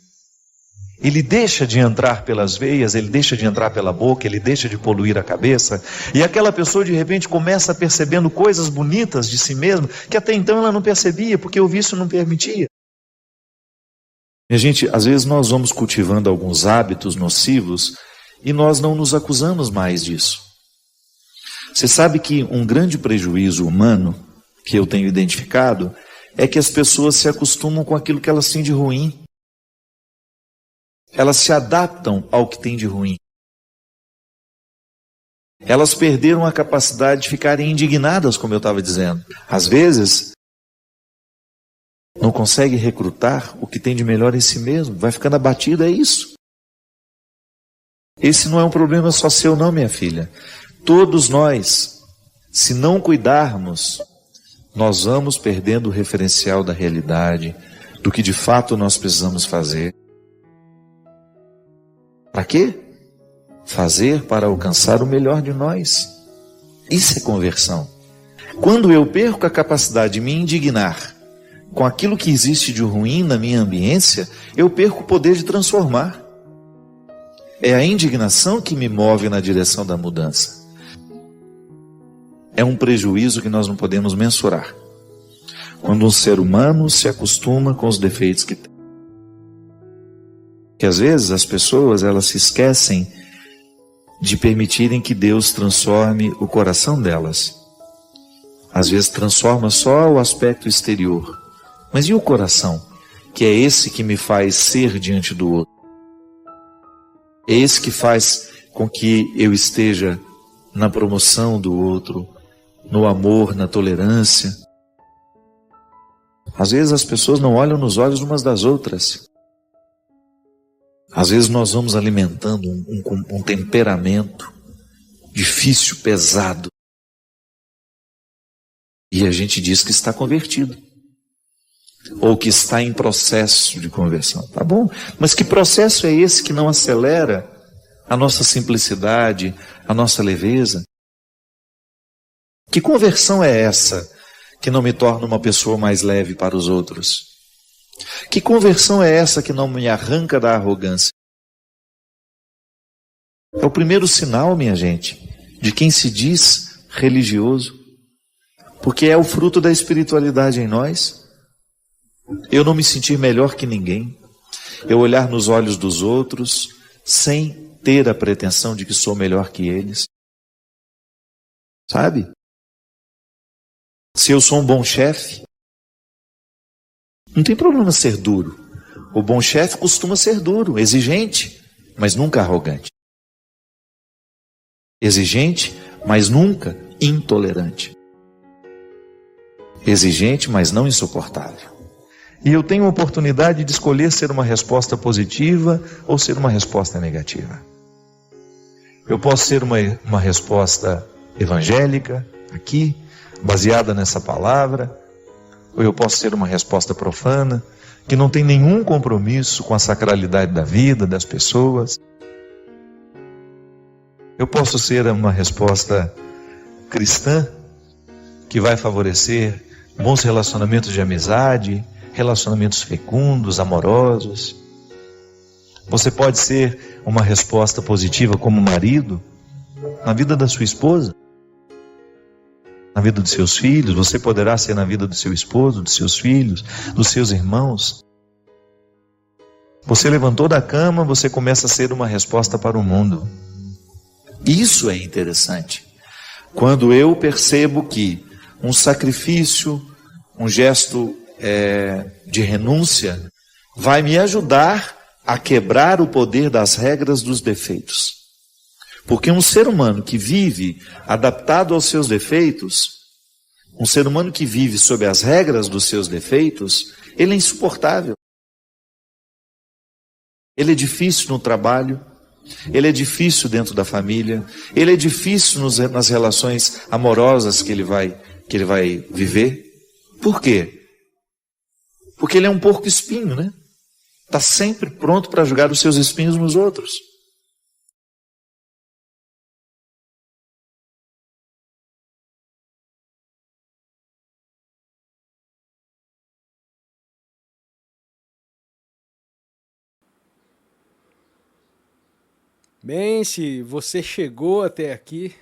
ele deixa de entrar pelas veias, ele deixa de entrar pela boca, ele deixa de poluir a cabeça, e aquela pessoa de repente começa percebendo coisas bonitas de si mesma, que até então ela não percebia, porque o vício não permitia. E gente, às vezes nós vamos cultivando alguns hábitos nocivos, e nós não nos acusamos mais disso. Você sabe que um grande prejuízo humano que eu tenho identificado é que as pessoas se acostumam com aquilo que elas têm de ruim. Elas se adaptam ao que tem de ruim. Elas perderam a capacidade de ficarem indignadas, como eu estava dizendo. Às vezes, não consegue recrutar o que tem de melhor em si mesmo. Vai ficando abatido, é isso. Esse não é um problema só seu não, minha filha. Todos nós, se não cuidarmos, nós vamos perdendo o referencial da realidade, do que de fato nós precisamos fazer. Para quê? Fazer para alcançar o melhor de nós. Isso é conversão. Quando eu perco a capacidade de me indignar com aquilo que existe de ruim na minha ambiência, eu perco o poder de transformar. É a indignação que me move na direção da mudança. É um prejuízo que nós não podemos mensurar. Quando um ser humano se acostuma com os defeitos que tem. Que às vezes as pessoas elas se esquecem de permitirem que Deus transforme o coração delas. Às vezes transforma só o aspecto exterior. Mas e o coração? Que é esse que me faz ser diante do outro. É esse que faz com que eu esteja na promoção do outro, no amor, na tolerância. Às vezes as pessoas não olham nos olhos umas das outras. Às vezes nós vamos alimentando um temperamento difícil, pesado. E a gente diz que está convertido. Ou que está em processo de conversão. Tá bom, mas que processo é esse que não acelera a nossa simplicidade, a nossa leveza? Que conversão é essa que não me torna uma pessoa mais leve para os outros? Que conversão é essa que não me arranca da arrogância? É o primeiro sinal, minha gente, de quem se diz religioso, porque é o fruto da espiritualidade em nós. Eu não me sentir melhor que ninguém, eu olhar nos olhos dos outros sem ter a pretensão de que sou melhor que eles. Sabe? Se eu sou um bom chefe, não tem problema ser duro. O bom chefe costuma ser duro, exigente, mas nunca arrogante. Exigente, mas nunca intolerante. Exigente, mas não insuportável. E eu tenho a oportunidade de escolher ser uma resposta positiva ou ser uma resposta negativa. Eu posso ser uma resposta evangélica, aqui, baseada nessa palavra, ou eu posso ser uma resposta profana, que não tem nenhum compromisso com a sacralidade da vida, das pessoas. Eu posso ser uma resposta cristã, que vai favorecer bons relacionamentos de amizade, relacionamentos fecundos, amorosos. Você pode ser uma resposta positiva como marido na vida da sua esposa, na vida dos seus filhos. Você poderá ser na vida do seu esposo, dos seus filhos, dos seus irmãos. Você levantou da cama, você começa a ser uma resposta para o mundo. Isso é interessante. Quando eu percebo que um sacrifício, um gesto de renúncia vai me ajudar a quebrar o poder das regras dos defeitos. Porque um ser humano que vive adaptado aos seus defeitos, um ser humano que vive sob as regras dos seus defeitos, ele é insuportável. Ele é difícil no trabalho, ele é difícil dentro da família, ele é difícil nas relações amorosas que ele vai viver. Por quê? Porque ele é um porco espinho, né? Está sempre pronto para jogar os seus espinhos nos outros. Bem, se você chegou até aqui,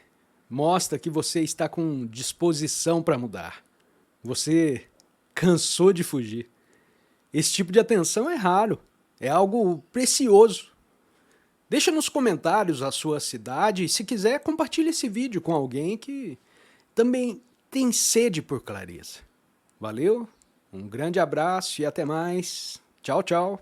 mostra que você está com disposição para mudar. Você cansou de fugir. Esse tipo de atenção é raro, é algo precioso. Deixa nos comentários a sua cidade e, se quiser, compartilhe esse vídeo com alguém que também tem sede por clareza. Valeu, um grande abraço e até mais. Tchau, tchau.